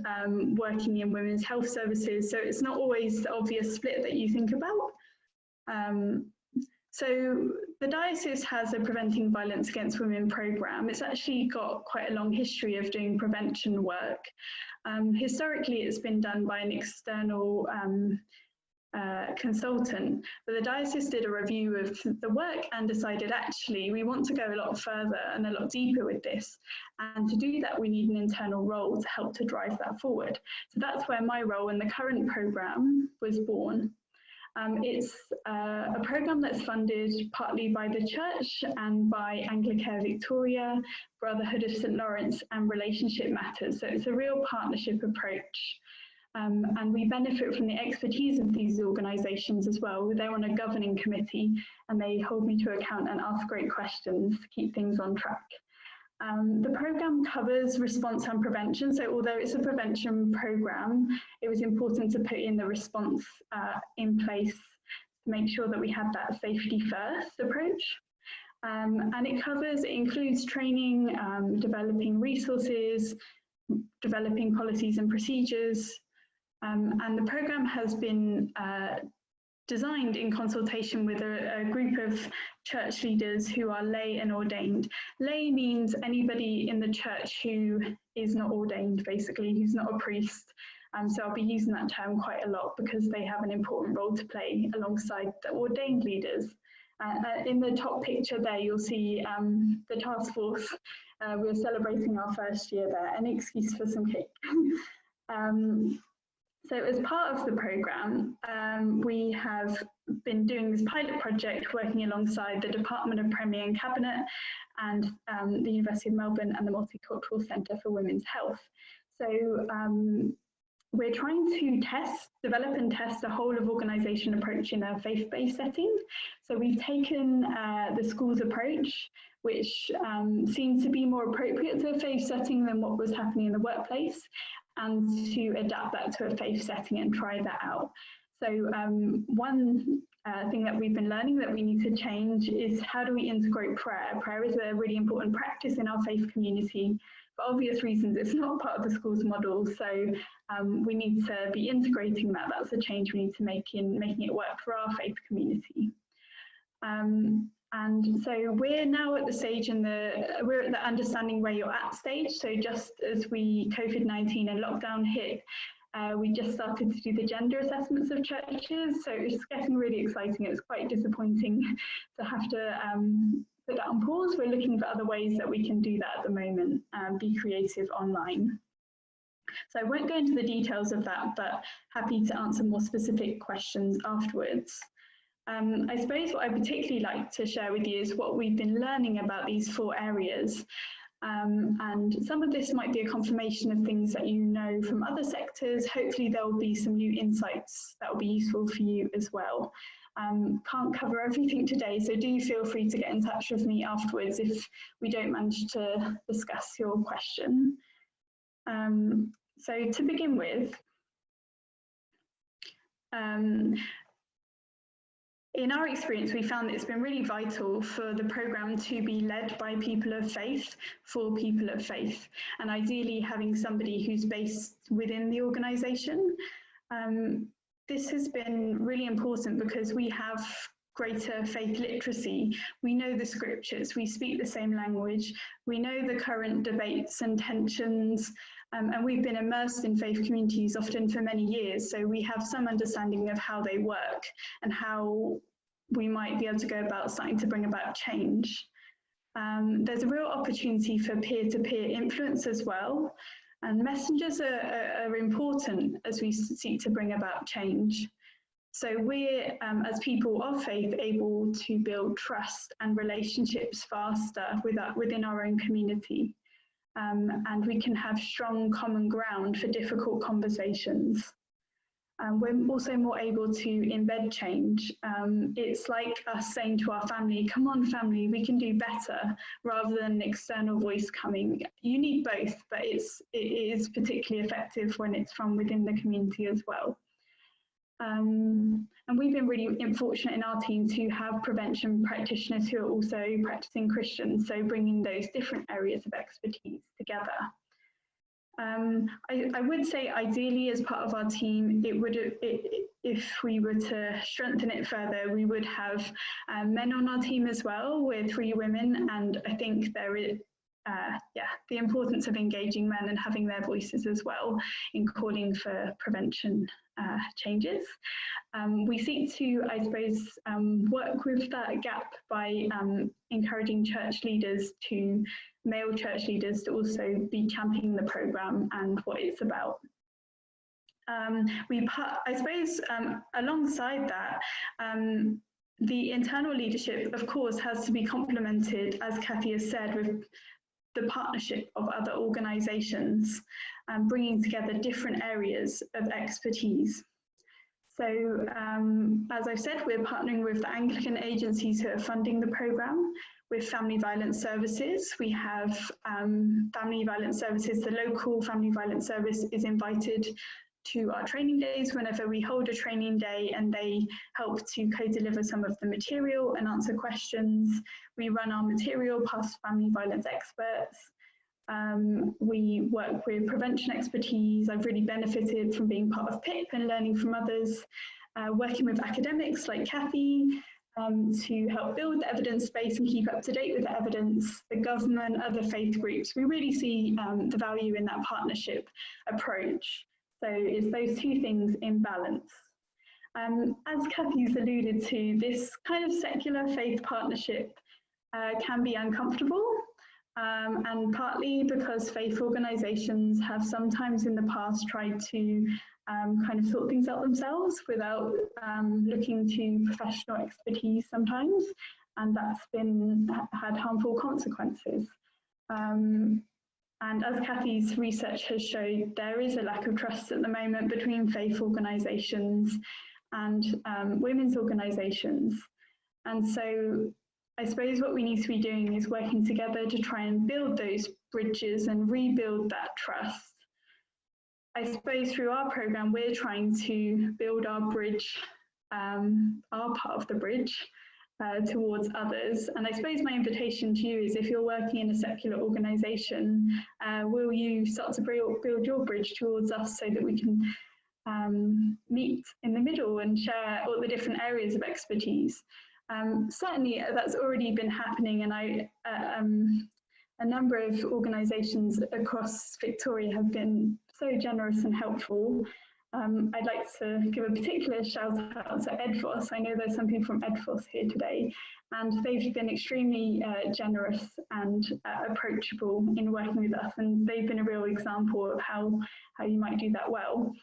working in women's health services, so it's not always the obvious split that you think about. So the diocese has a Preventing Violence Against Women programme. It's actually got quite a long history of doing prevention work. Historically, it's been done by an external consultant, but the diocese did a review of the work and decided actually we want to go a lot further and a lot deeper with this, and to do that we need an internal role to help to drive that forward. So that's where my role in the current programme was born. It's a programme that's funded partly by the Church and by Anglicare Victoria, Brotherhood of St Lawrence and Relationship Matters, so it's a real partnership approach. And we benefit from the expertise of these organisations as well. They're on a governing committee and they hold me to account and ask great questions to keep things on track. The programme covers response and prevention, so although it's a prevention programme, it was important to put in the response in place to make sure that we had that safety first approach. And it includes training, developing resources, developing policies and procedures. And the programme has been designed in consultation with a group of church leaders who are lay and ordained. Lay means anybody in the church who is not ordained, basically, who's not a priest. So I'll be using that term quite a lot because they have an important role to play alongside the ordained leaders. In the top picture there, you'll see the task force. We're celebrating our first year there, an excuse for some cake. So as part of the programme, we have been doing this pilot project working alongside the Department of Premier and Cabinet and the University of Melbourne and the Multicultural Centre for Women's Health. So we're trying to develop and test a whole of organisation approach in a faith-based setting. So we've taken the schools approach, which seemed to be more appropriate to a faith setting than what was happening in the workplace, and to adapt that to a faith setting and try that out. So one thing that we've been learning that we need to change is how do we integrate prayer? Prayer is a really important practice in our faith community. For obvious reasons, it's not part of the school's model, so we need to be integrating that. That's a change we need to make in making it work for our faith community. And so we're now at the stage we're at the understanding where you're at stage. So just as COVID-19 and lockdown hit, we just started to do the gender assessments of churches. So it's getting really exciting. It's quite disappointing to have to put that on pause. We're looking for other ways that we can do that at the moment, be creative online. So I won't go into the details of that, but happy to answer more specific questions afterwards. I suppose what I particularly like to share with you is what we've been learning about these 4 areas. And some of this might be a confirmation of things that you know from other sectors. Hopefully there will be some new insights that will be useful for you as well. Can't cover everything today, so do feel free to get in touch with me afterwards if we don't manage to discuss your question. So to begin with, in our experience, we found that it's been really vital for the programme to be led by people of faith, for people of faith, and ideally having somebody who's based within the organisation. This has been really important because we have greater faith literacy. We know the scriptures, we speak the same language, we know the current debates and tensions And we've been immersed in faith communities often for many years, so we have some understanding of how they work and how we might be able to go about starting to bring about change. There's a real opportunity for peer-to-peer influence as well, and messengers are important as we seek to bring about change. So we're, as people of faith, able to build trust and relationships faster within our own community. And we can have strong common ground for difficult conversations. We're also more able to embed change. It's like us saying to our family, come on family, we can do better, rather than an external voice coming. You need both, but it is particularly effective when it's from within the community as well. And we've been really fortunate in our team to have prevention practitioners who are also practicing Christians, so bringing those different areas of expertise together. I would say ideally as part of our team, if we were to strengthen it further, we would have men on our team as well. We're 3 women, and I think there is the importance of engaging men and having their voices as well in calling for prevention changes. We seek to, I suppose, work with that gap by encouraging male church leaders to also be championing the programme and what it's about. I suppose alongside that, the internal leadership, of course, has to be complemented, as Cathy has said, with the partnership of other organisations, bringing together different areas of expertise. So, as I've said, we're partnering with the Anglican agencies who are funding the programme, with Family Violence Services. We have Family Violence Services, the local Family Violence Service is invited to our training days whenever we hold a training day, and they help to co-deliver some of the material and answer questions. We run our material past family violence experts. We work with prevention expertise. I've really benefited from being part of PiP and learning from others, working with academics like Cathy to help build the evidence base and keep up to date with the evidence, the government, other faith groups. We really see the value in that partnership approach. So it's those 2 things in balance. As Cathy's alluded to, this kind of secular faith partnership can be uncomfortable, and partly because faith organisations have sometimes in the past tried to kind of sort things out themselves without looking to professional expertise sometimes, and that's had harmful consequences. And as Cathy's research has showed, there is a lack of trust at the moment between faith organisations and women's organisations. And so I suppose what we need to be doing is working together to try and build those bridges and rebuild that trust. I suppose through our programme, we're trying to build our bridge, our part of the bridge, towards others. And I suppose my invitation to you is, if you're working in a secular organisation, will you start to build your bridge towards us so that we can meet in the middle and share all the different areas of expertise? Certainly that's already been happening, and a number of organisations across Victoria have been so generous and helpful. I'd like to give a particular shout out to EdFOS. I know there's some people from EdFOS here today, and they've been extremely generous and approachable in working with us, and they've been a real example of how you might do that well.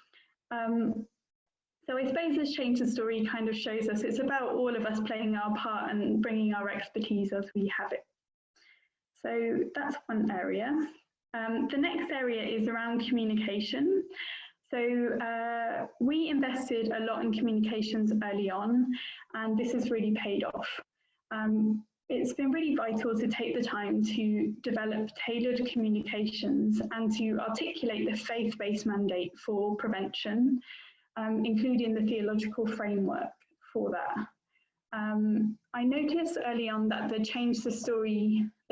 So I suppose this Change the Story kind of shows us it's about all of us playing our part and bringing our expertise as we have it. So that's one area. The next area is around communication. So we invested a lot in communications early on, and this has really paid off. It's been really vital to take the time to develop tailored communications and to articulate the faith-based mandate for prevention, including the theological framework for that. I noticed early on that the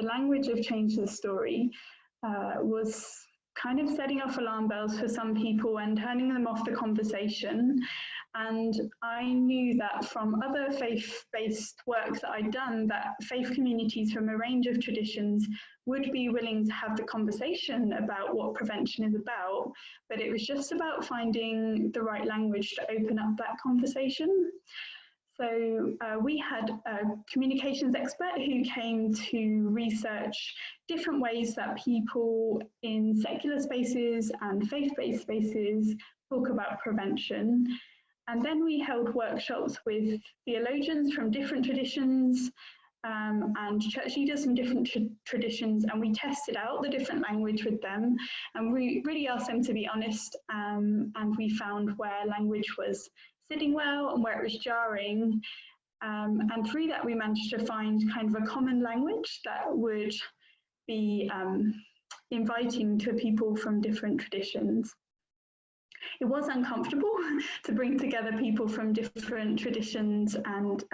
language of Change the Story was kind of setting off alarm bells for some people and turning them off the conversation. And I knew that from other faith-based work that I'd done, that faith communities from a range of traditions would be willing to have the conversation about what prevention is about, but it was just about finding the right language to open up that conversation. So we had a communications expert who came to research different ways that people in secular spaces and faith-based spaces talk about prevention. And then we held workshops with theologians from different traditions and church leaders from different traditions, and we tested out the different language with them, and we really asked them to be honest, and we found where language was sitting well and where it was jarring, and through that we managed to find kind of a common language that would be inviting to people from different traditions. It was uncomfortable to bring together people from different traditions and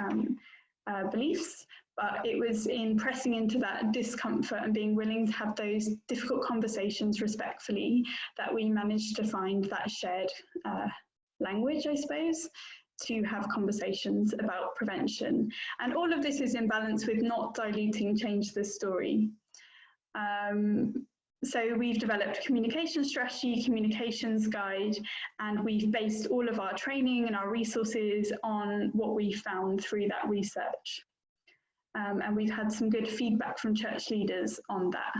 beliefs, but it was in pressing into that discomfort and being willing to have those difficult conversations respectfully that we managed to find that shared language, I suppose, to have conversations about prevention. And all of this is in balance with not diluting change the story. So we've developed a communication strategy, communications guide, and we've based all of our training and our resources on what we found through that research. And we've had some good feedback from church leaders on that.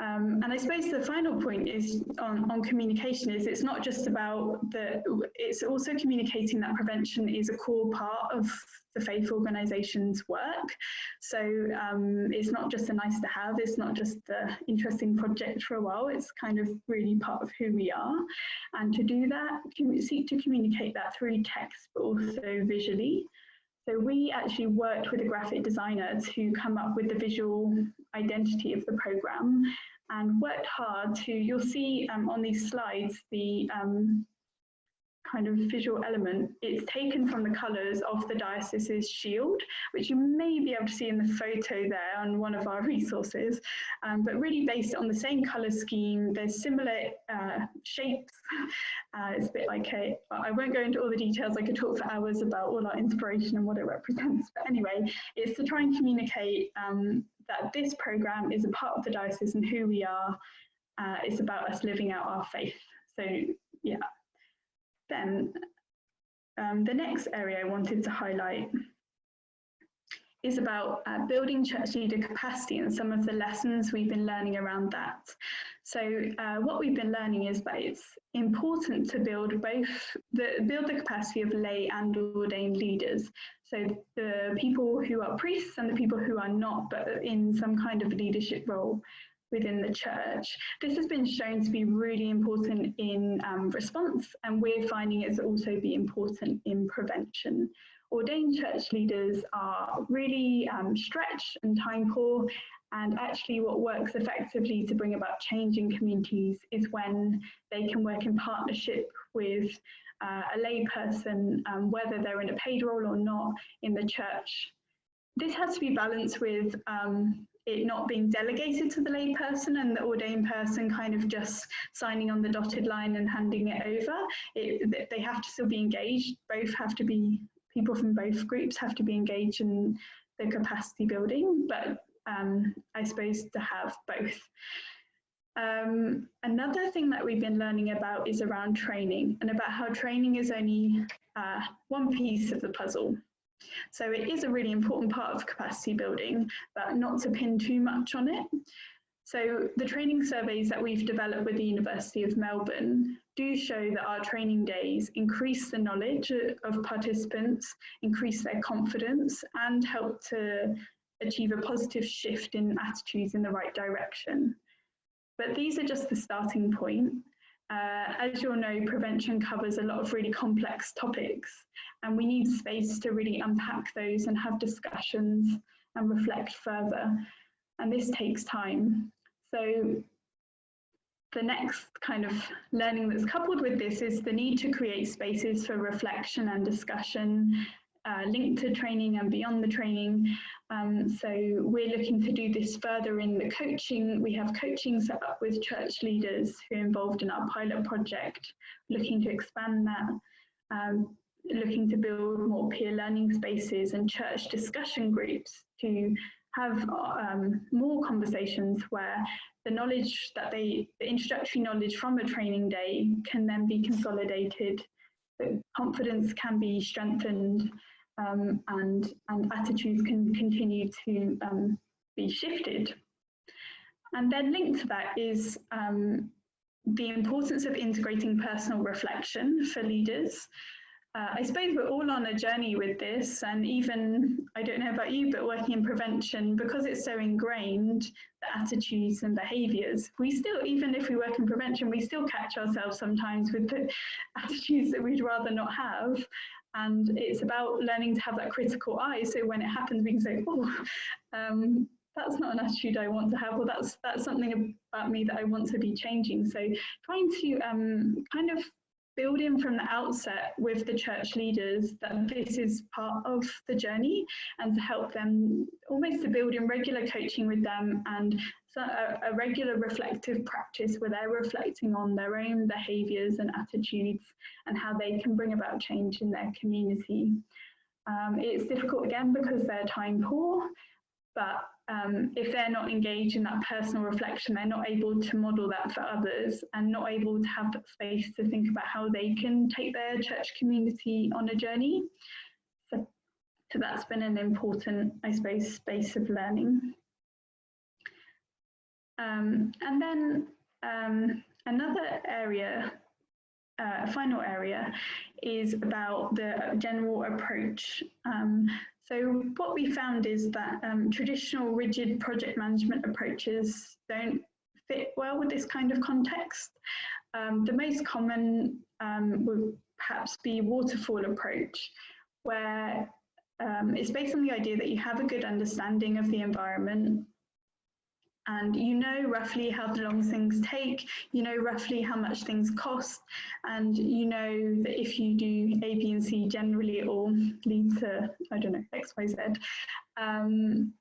And I suppose the final point is on communication is it's not just about it's also communicating that prevention is a core part of the faith organisation's work. So it's not just a nice to have, it's not just the interesting project for a while, it's kind of really part of who we are. And to do that, we seek to communicate that through text, but also visually. So we actually worked with a graphic designer to come up with the visual identity of the programme and worked hard to, you'll see on these slides, the kind of visual element. It's taken from the colours of the diocese's shield, which you may be able to see in the photo there on one of our resources, but really based on the same colour scheme. There's similar shapes. It's a bit like I won't go into all the details. I could talk for hours about all our inspiration and what it represents. But anyway, it's to try and communicate that this programme is a part of the diocese and who we are. It's about us living out our faith. So yeah. Then the next area I wanted to highlight is about building church leader capacity and some of the lessons we've been learning around that. So what we've been learning is that it's important to build the capacity of lay and ordained leaders. So the people who are priests and the people who are not, but in some kind of leadership role within the church. This has been shown to be really important in response, and we're finding it's also be important in prevention. Ordained church leaders are really stretched and time poor, and actually what works effectively to bring about change in communities is when they can work in partnership with a lay person, whether they're in a paid role or not in the church. This has to be balanced with it not being delegated to the lay person and the ordained person kind of just signing on the dotted line and handing it over. They have to still be engaged. Both have to be, people from both groups have to be engaged in the capacity building, but I suppose to have both. Another thing that we've been learning about is around training, and about how training is only one piece of the puzzle. So it is a really important part of capacity building, but not to pin too much on it. So the training surveys that we've developed with the University of Melbourne do show that our training days increase the knowledge of participants, increase their confidence, and help to achieve a positive shift in attitudes in the right direction. But these are just the starting point. As you'll know, prevention covers a lot of really complex topics, and we need space to really unpack those and have discussions and reflect further. And this takes time. So the next kind of learning that's coupled with this is the need to create spaces for reflection and discussion, linked to training and beyond the training. So we're looking to do this further in the coaching. We have coaching set up with church leaders who are involved in our pilot project, looking to expand that. looking to build more peer learning spaces and church discussion groups to have more conversations where the knowledge that the introductory knowledge from a training day can then be consolidated, that confidence can be strengthened, and attitudes can continue to be shifted. And then linked to that is the importance of integrating personal reflection for leaders. I suppose we're all on a journey with this, and even, I don't know about you, but working in prevention, because it's so ingrained, the attitudes and behaviours, we still, even if we work in prevention, we still catch ourselves sometimes with the attitudes that we'd rather not have. And it's about learning to have that critical eye, so when it happens we can say, oh, that's not an attitude I want to have, or that's something about me that I want to be changing. So trying to kind of build in from the outset with the church leaders that this is part of the journey, and to help them almost to build in regular coaching with them, and a regular reflective practice where they're reflecting on their own behaviours and attitudes and how they can bring about change in their community. It's difficult again because they're time poor, but if they're not engaged in that personal reflection, they're not able to model that for others, and not able to have that space to think about how they can take their church community on a journey. So that's been an important, I suppose, space of learning. And then another area, final area, is about the general approach. So what we found is that traditional rigid project management approaches don't fit well with this kind of context. The most common would perhaps be waterfall approach, where it's based on the idea that you have a good understanding of the environment, and you know roughly how long things take, you know roughly how much things cost, and you know that if you do A, B and C, generally it will lead to, I don't know, X, Y, Z. And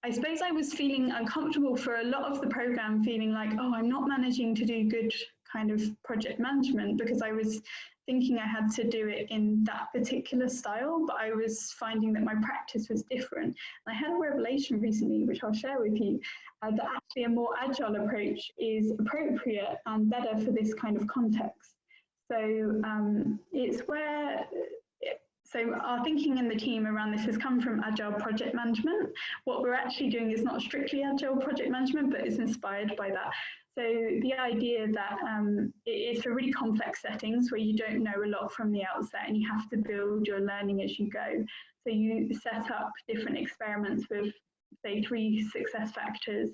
I suppose I was feeling uncomfortable for a lot of the programme, feeling like, oh, I'm not managing to do good kind of project management, because I was thinking I had to do it in that particular style, but I was finding that my practice was different. And I had a revelation recently, which I'll share with you, that actually a more agile approach is appropriate and better for this kind of context. So it's where, so our thinking in the team around this has come from agile project management. What we're actually doing is not strictly agile project management, but it's inspired by that. So the idea that it's for really complex settings where you don't know a lot from the outset, and you have to build your learning as you go. So you set up different experiments with, say, 3 success factors,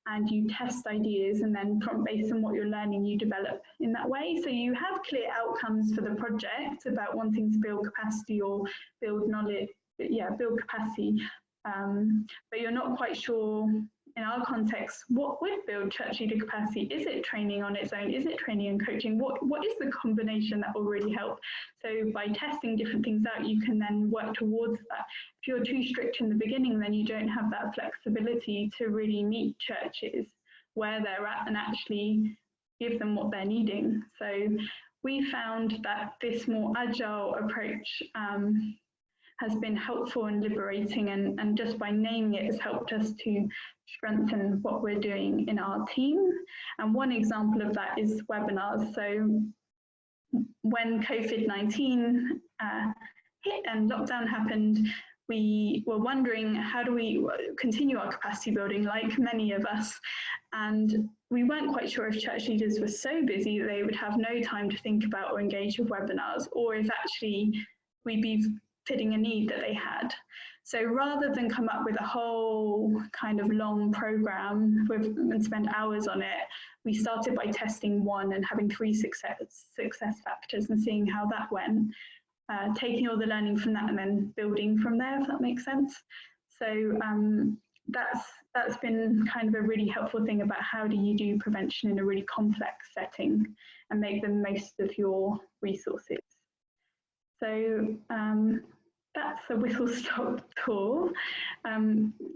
and you test ideas, and then based on what you're learning, you develop in that way. So you have clear outcomes for the project about wanting to build capacity or build knowledge, build capacity, but you're not quite sure, in our context, what would build church leader capacity? Is it training on its own? Is it training and coaching? What is the combination that will really help? So by testing different things out, you can then work towards that. If you're too strict in the beginning, then you don't have that flexibility to really meet churches where they're at and actually give them what they're needing. So we found that this more agile approach has been helpful and liberating, and just by naming it has helped us to strengthen what we're doing in our team. And one example of that is webinars. So when COVID-19 hit and lockdown happened, we were wondering, how do we continue our capacity building, like many of us? And we weren't quite sure if church leaders were so busy that they would have no time to think about or engage with webinars, or if actually we'd be fitting a need that they had. So rather than come up with a whole kind of long program and spend hours on it, we started by testing one and having 3 success factors and seeing how that went, taking all the learning from that and then building from there, if that makes sense. So that's been kind of a really helpful thing about how do you do prevention in a really complex setting and make the most of your resources. So that's a whistle-stop tour.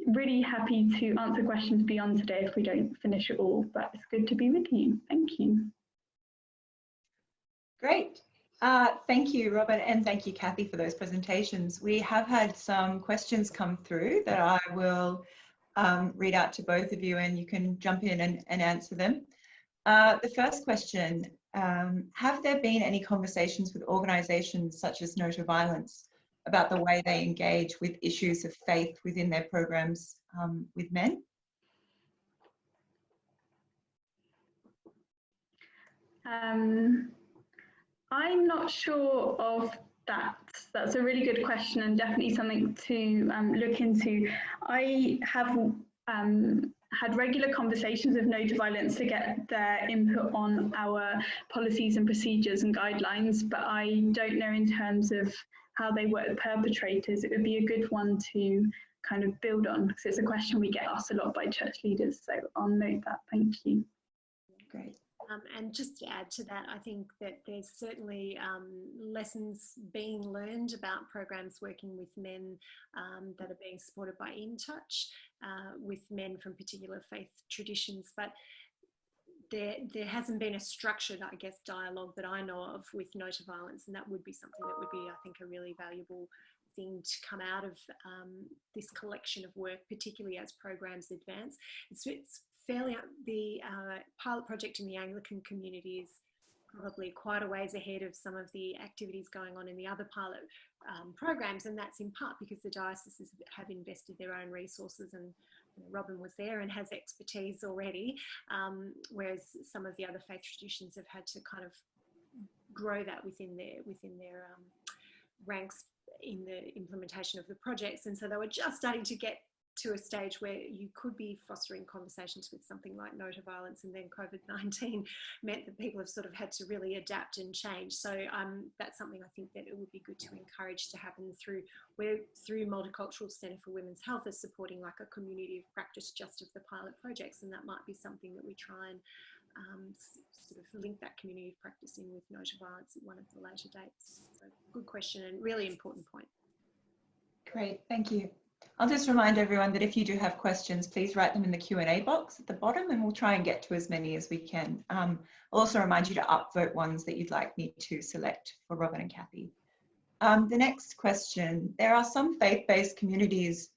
Really happy to answer questions beyond today if we don't finish it all, but it's good to be with you. Thank you. Great. Thank you, Robyn, and thank you, Cathy, for those presentations. We have had some questions come through that I will read out to both of you, and you can jump in and answer them. The first question, have there been any conversations with organisations such as No to Violence about the way they engage with issues of faith within their programs with men? I'm not sure of that. That's a really good question and definitely something to look into. I have had regular conversations with No to Violence to get their input on our policies and procedures and guidelines, but I don't know in terms of how they work with perpetrators. It would be a good one to kind of build on, because it's a question we get asked a lot by church leaders, so I'll note that. Thank you. Great. And just to add to that, I think that there's certainly lessons being learned about programs working with men that are being supported by In Touch with men from particular faith traditions, but there hasn't been a structured, I guess, dialogue that I know of with No to Violence, and that would be something that would be, I think, a really valuable thing to come out of this collection of work, particularly as programs advance. It's fairly, the pilot project in the Anglican community is probably quite a ways ahead of some of the activities going on in the other pilot programs, and that's in part because the dioceses have invested their own resources, and Robyn was there and has expertise already, whereas some of the other faith traditions have had to kind of grow that within their ranks in the implementation of the projects. And so they were just starting to get to a stage where you could be fostering conversations with something like No to Violence, and then COVID-19 meant that people have sort of had to really adapt and change. So that's something I think that it would be good to encourage to happen through Multicultural Centre for Women's Health is supporting like a community of practice just of the pilot projects, and that might be something that we try and sort of link that community of practice in with No to Violence at one of the later dates. So good question and really important point. Great, thank you. I'll just remind everyone that if you do have questions, please write them in the Q&A box at the bottom, and we'll try and get to as many as we can. I'll also remind you to upvote ones that you'd like me to select for Robyn and Cathy. The next question, there are some faith-based communities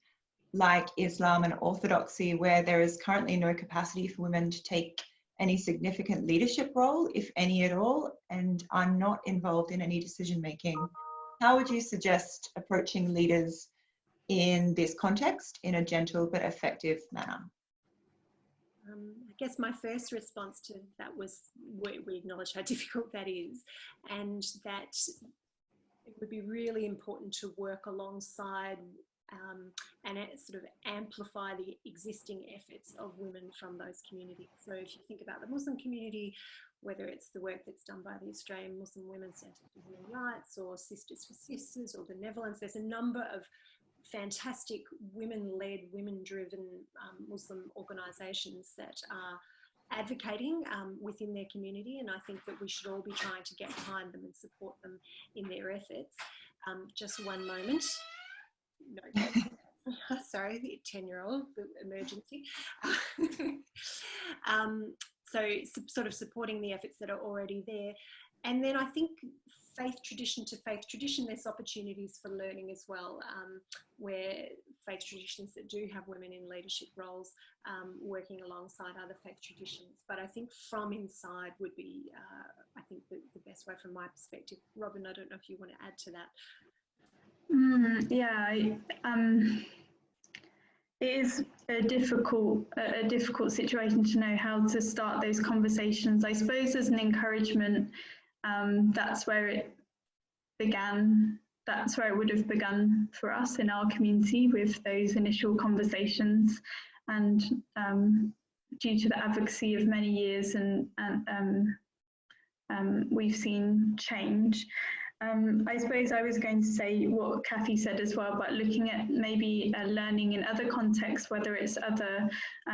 like Islam and Orthodoxy where there is currently no capacity for women to take any significant leadership role, if any at all, and I'm not involved in any decision making. How would you suggest approaching leaders in this context in a gentle but effective manner? I guess my first response to that was we acknowledge how difficult that is, and that it would be really important to work alongside and sort of amplify the existing efforts of women from those communities. So if you think about the Muslim community, whether it's the work that's done by the Australian Muslim Women's Centre for Human Rights or Sisters for Sisters or Benevolence, there's a number of fantastic women-led, women-driven Muslim organisations that are advocating within their community, and I think that we should all be trying to get behind them and support them in their efforts. Just one moment. No, sorry, the 10-year-old, the emergency. So sort of supporting the efforts that are already there. And then I think faith tradition to faith tradition, there's opportunities for learning as well, where faith traditions that do have women in leadership roles working alongside other faith traditions. But I think from inside would be, I think, the best way from my perspective. Robyn, I don't know if you want to add to that. Yeah, it is a difficult situation to know how to start those conversations. I suppose as an encouragement, that's where it began. That's where it would have begun for us in our community, with those initial conversations, and due to the advocacy of many years, and we've seen change. I suppose I was going to say what Cathy said as well, but looking at maybe learning in other contexts, whether it's other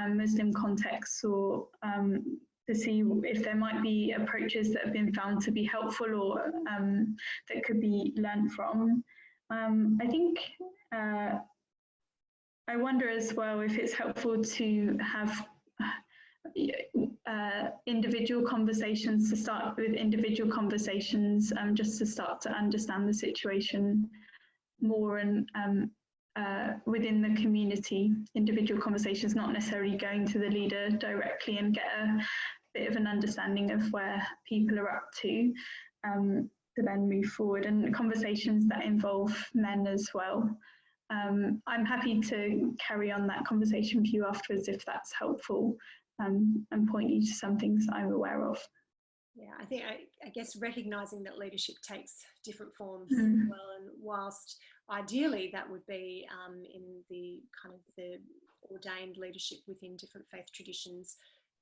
Muslim contexts, or to see if there might be approaches that have been found to be helpful or that could be learned from. I think I wonder as well if it's helpful to have individual conversations, to start with individual conversations, just to start to understand the situation more, and within the community, individual conversations, not necessarily going to the leader directly, and get a bit of an understanding of where people are up to then move forward, and conversations that involve men as well. I'm happy to carry on that conversation with you afterwards if that's helpful, and point you to some things I'm aware of. Yeah, I think, I guess recognising that leadership takes different forms as well, and whilst ideally that would be in the kind of the ordained leadership within different faith traditions,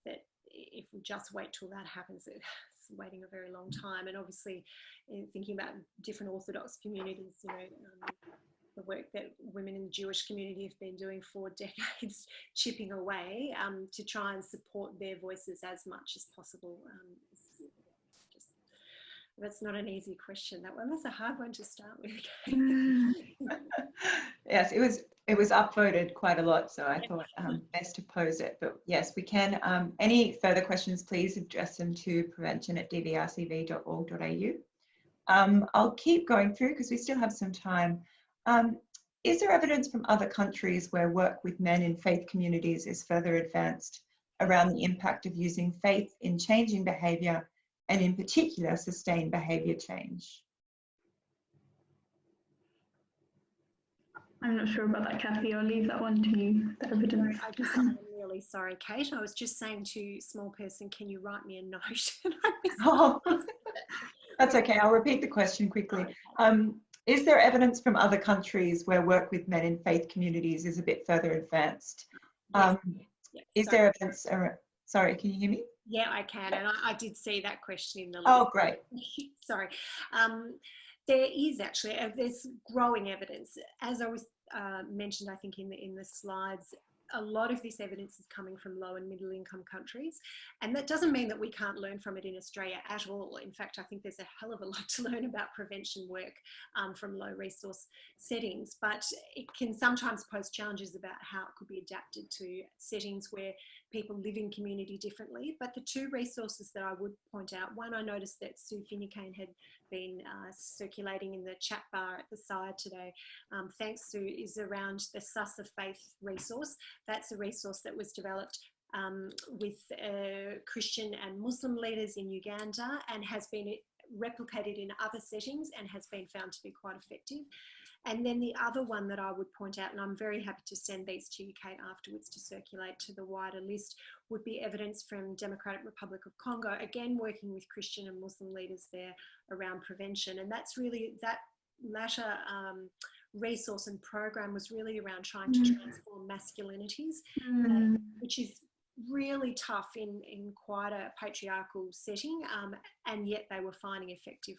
that if we just wait till that happens, it's waiting a very long time. And obviously, in thinking about different Orthodox communities, you know, the work that women in the Jewish community have been doing for decades, chipping away to try and support their voices as much as possible. That's not an easy question. That one was a hard one to start with. Yes, it was upvoted quite a lot, so I thought best to pose it. But yes, we can. Any further questions, please address them to prevention@dvrcv.org.au. I'll keep going through because we still have some time. Is there evidence from other countries where work with men in faith communities is further advanced around the impact of using faith in changing behaviour, and in particular sustained behaviour change? I'm not sure about that, Cathy. I'll leave that one to you, the evidence. I'm really sorry, Kate. I was just saying to small person, can you write me a note? Oh, that's okay. I'll repeat the question quickly. Is there evidence from other countries where work with men in faith communities is a bit further advanced? Is there evidence? Sorry, can you hear me? Yeah, I can. And I did see that question in the list. Oh, great. Sorry. There is actually, there's growing evidence. As I was mentioned, I think in the slides, a lot of this evidence is coming from low and middle income countries. And that doesn't mean that we can't learn from it in Australia at all. In fact, I think there's a hell of a lot to learn about prevention work from low resource settings, but it can sometimes pose challenges about how it could be adapted to settings where people live in community differently. But the two resources that I would point out, one, I noticed that Sue Finucane had been circulating in the chat bar at the side today. Thanks, Sue, is around the Sus of Faith resource. That's a resource that was developed with Christian and Muslim leaders in Uganda, and has been replicated in other settings and has been found to be quite effective. And then the other one that I would point out, and I'm very happy to send these to you, Kate, afterwards to circulate to the wider list, would be evidence from Democratic Republic of Congo, again working with Christian and Muslim leaders there around prevention. And that's really, that latter resource and program was really around trying to transform masculinities, which is really tough in quite a patriarchal setting, and yet they were finding effective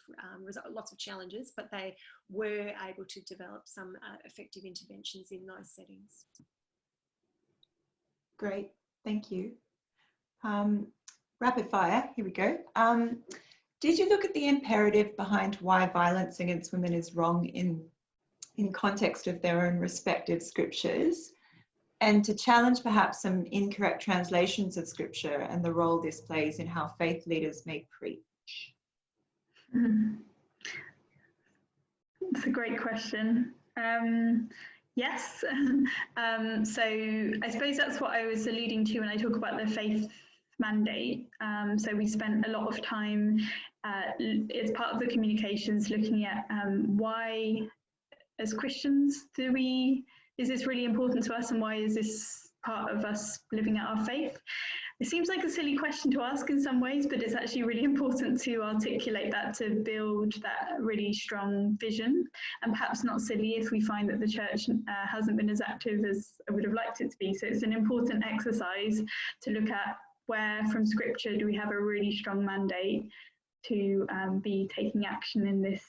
lots of challenges, but they were able to develop some effective interventions in those settings. Great, thank you. Rapid fire, here we go. Did you look at the imperative behind why violence against women is wrong in context of their own respective scriptures, and to challenge perhaps some incorrect translations of scripture and the role this plays in how faith leaders may preach? That's a great question. Yes. So I suppose that's what I was alluding to when I talk about the faith mandate. So we spent a lot of time as part of the communications looking at why, as Christians, is this really important to us, and why is this part of us living out our faith? It seems like a silly question to ask in some ways, but it's actually really important to articulate that, to build that really strong vision, and perhaps not silly if we find that the church hasn't been as active as I would have liked it to be. So it's an important exercise to look at where from scripture do we have a really strong mandate to be taking action in this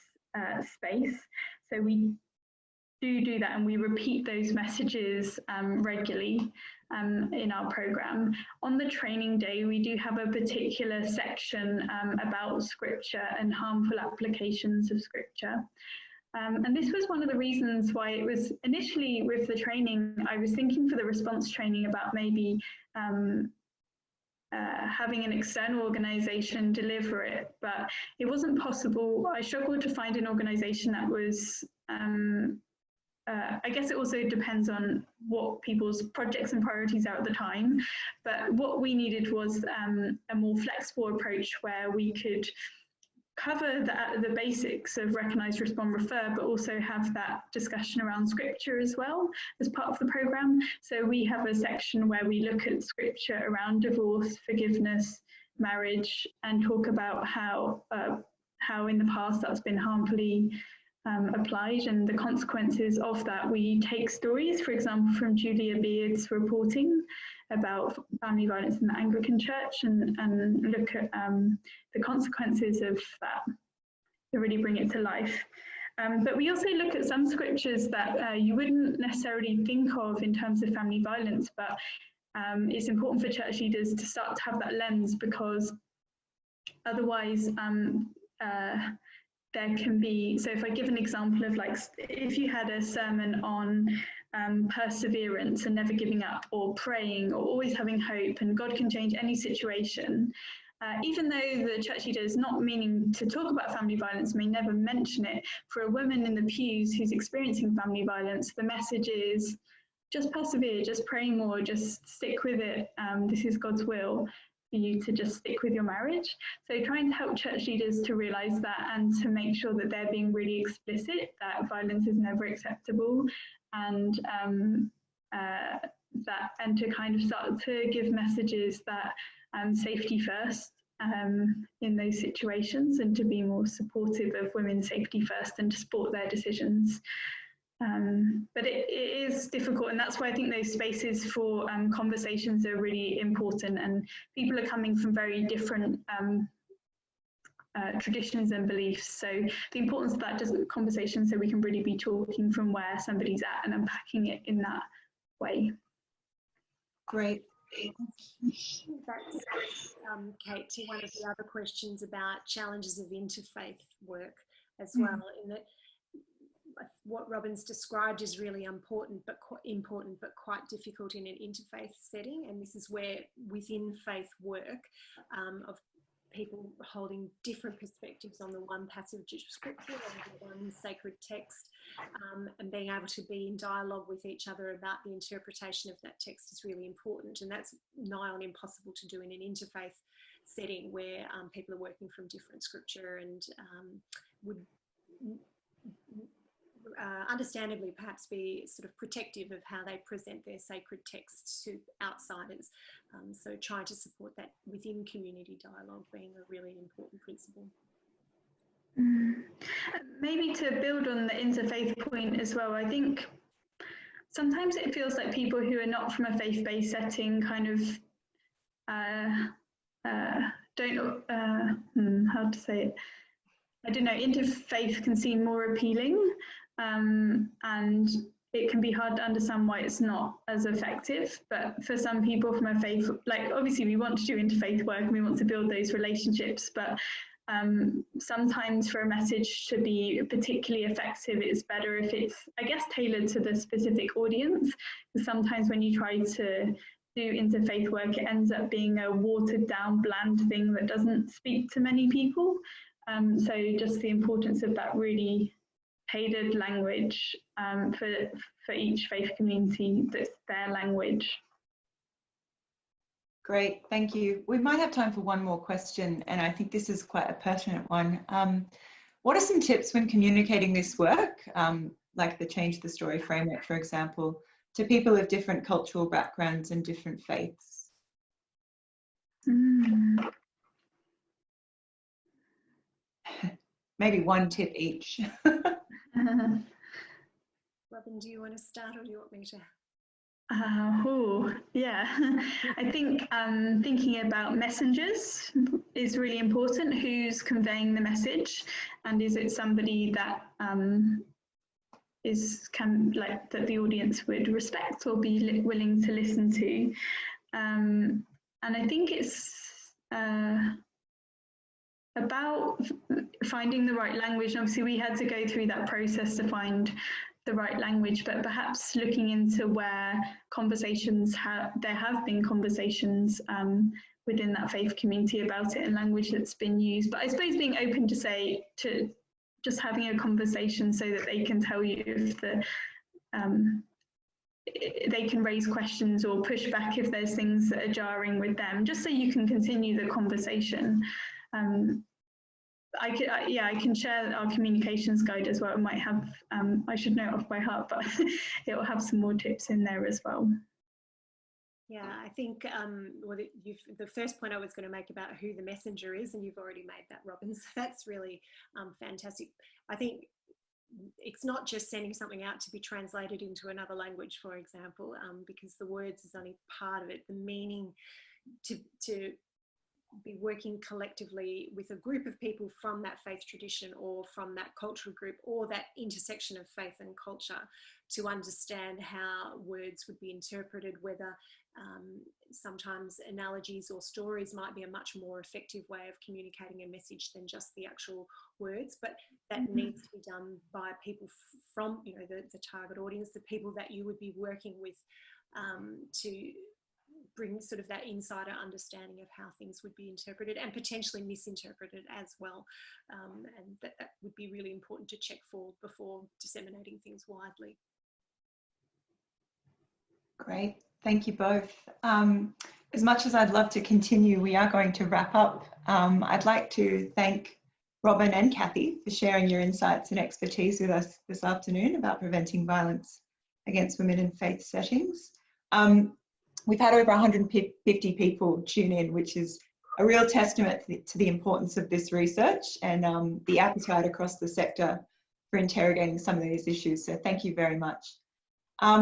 space. So we do that, and we repeat those messages regularly in our programme. On the training day, we do have a particular section about scripture and harmful applications of scripture. And this was one of the reasons why it was initially with the training, I was thinking for the response training about maybe having an external organisation deliver it, but it wasn't possible. I struggled to find an organisation that was, I guess it also depends on what people's projects and priorities are at the time, but what we needed was a more flexible approach where we could cover the basics of recognise, respond, refer, but also have that discussion around scripture as well as part of the programme. So we have a section where we look at scripture around divorce, forgiveness, marriage, and talk about how in the past that's been harmfully applied and the consequences of that. We take stories, for example, from Julia Beard's reporting about family violence in the Anglican Church and look at the consequences of that to really bring it to life. But we also look at some scriptures that you wouldn't necessarily think of in terms of family violence, but it's important for church leaders to start to have that lens, because otherwise there can be, so if I give an example of, like, if you had a sermon on perseverance and never giving up, or praying, or always having hope, and God can change any situation, even though the church leader is not meaning to talk about family violence, may never mention it, for a woman in the pews who's experiencing family violence, the message is just persevere, just pray more, just stick with it. This is God's will for you to just stick with your marriage. So trying to help church leaders to realise that, and to make sure that they're being really explicit that violence is never acceptable, and to kind of start to give messages that safety first in those situations, and to be more supportive of women's safety first and to support their decisions. But it is difficult, and that's why I think those spaces for conversations are really important, and people are coming from very different traditions and beliefs, so the importance of that conversation, so we can really be talking from where somebody's at and unpacking it in that way. Great. That's Kate, to one of the other questions about challenges of interfaith work as well, in that what Robyn's described is really important, but quite difficult in an interfaith setting. And this is where within faith work of people holding different perspectives on the one passage of scripture or the one sacred text, and being able to be in dialogue with each other about the interpretation of that text is really important. And that's nigh on impossible to do in an interfaith setting where people are working from different scripture and would understandably perhaps be sort of protective of how they present their sacred texts to outsiders. So trying to support that within community dialogue being a really important principle. Maybe to build on the interfaith point as well, I think sometimes it feels like people who are not from a faith-based setting kind of don't, how to say it, I don't know, interfaith can seem more appealing, and it can be hard to understand why it's not as effective. But for some people from a faith, like obviously we want to do interfaith work and we want to build those relationships, but sometimes for a message to be particularly effective, it's better if it's, I guess, tailored to the specific audience. Because sometimes when you try to do interfaith work, it ends up being a watered down, bland thing that doesn't speak to many people. So just the importance of that really tailored language for each faith community, that's their language. Great, thank you. We might have time for one more question, and I think this is quite a pertinent one. What are some tips when communicating this work, like the Change the Story framework, for example, to people of different cultural backgrounds and different faiths? Maybe one tip each. Robyn, do you want to start or do you want me to? Yeah, I think thinking about messengers is really important. Who's conveying the message, and is it somebody that that the audience would respect or be willing to listen to? And I think it's about finding the right language. Obviously, we had to go through that process to find the right language, but perhaps looking into where conversations there have been conversations within that faith community about it in language that's been used. But I suppose being open to just having a conversation so that they can tell you if they can raise questions or push back if there's things that are jarring with them, just so you can continue the conversation. I can share our communications guide as well. It might have, I should know it off by heart, but it will have some more tips in there as well. Yeah, I think the first point I was going to make about who the messenger is, and you've already made that, Robyn, so that's really fantastic. I think it's not just sending something out to be translated into another language, for example, because the words is only part of it. The meaning to be working collectively with a group of people from that faith tradition or from that cultural group or that intersection of faith and culture to understand how words would be interpreted, whether sometimes analogies or stories might be a much more effective way of communicating a message than just the actual words, but that needs to be done by people from, you know, the target audience, the people that you would be working with to bring sort of that insider understanding of how things would be interpreted and potentially misinterpreted as well. And that would be really important to check for before disseminating things widely. Great, thank you both. As much as I'd love to continue, we are going to wrap up. I'd like to thank Robyn and Cathy for sharing your insights and expertise with us this afternoon about preventing violence against women in faith settings. We've had over 150 people tune in, which is a real testament to the importance of this research and the appetite across the sector for interrogating some of these issues. So thank you very much.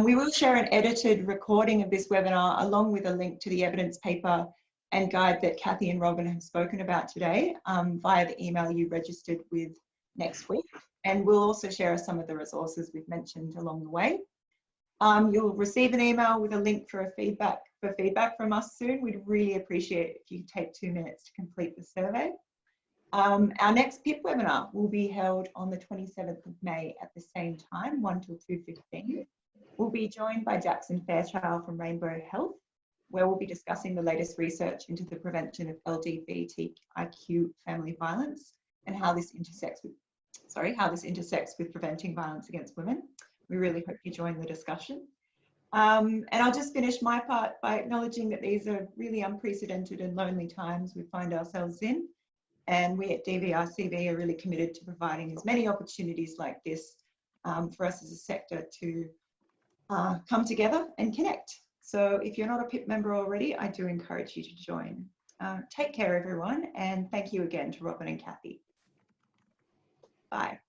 We will share an edited recording of this webinar along with a link to the evidence paper and guide that Cathy and Robyn have spoken about today via the email you registered with next week. And we'll also share some of the resources we've mentioned along the way. You'll receive an email with a link for feedback from us soon. We'd really appreciate if you take 2 minutes to complete the survey. Our next PiP webinar will be held on the 27th of May at the same time, 1 till 2:15. We'll be joined by Jackson Fairchild from Rainbow Health, where we'll be discussing the latest research into the prevention of LGBTIQ family violence and how this intersects with preventing violence against women. We really hope you join the discussion. And I'll just finish my part by acknowledging that these are really unprecedented and lonely times we find ourselves in. And we at DVRCV are really committed to providing as many opportunities like this for us as a sector to come together and connect. So if you're not a PiP member already, I do encourage you to join. Take care, everyone, and thank you again to Robyn and Cathy. Bye.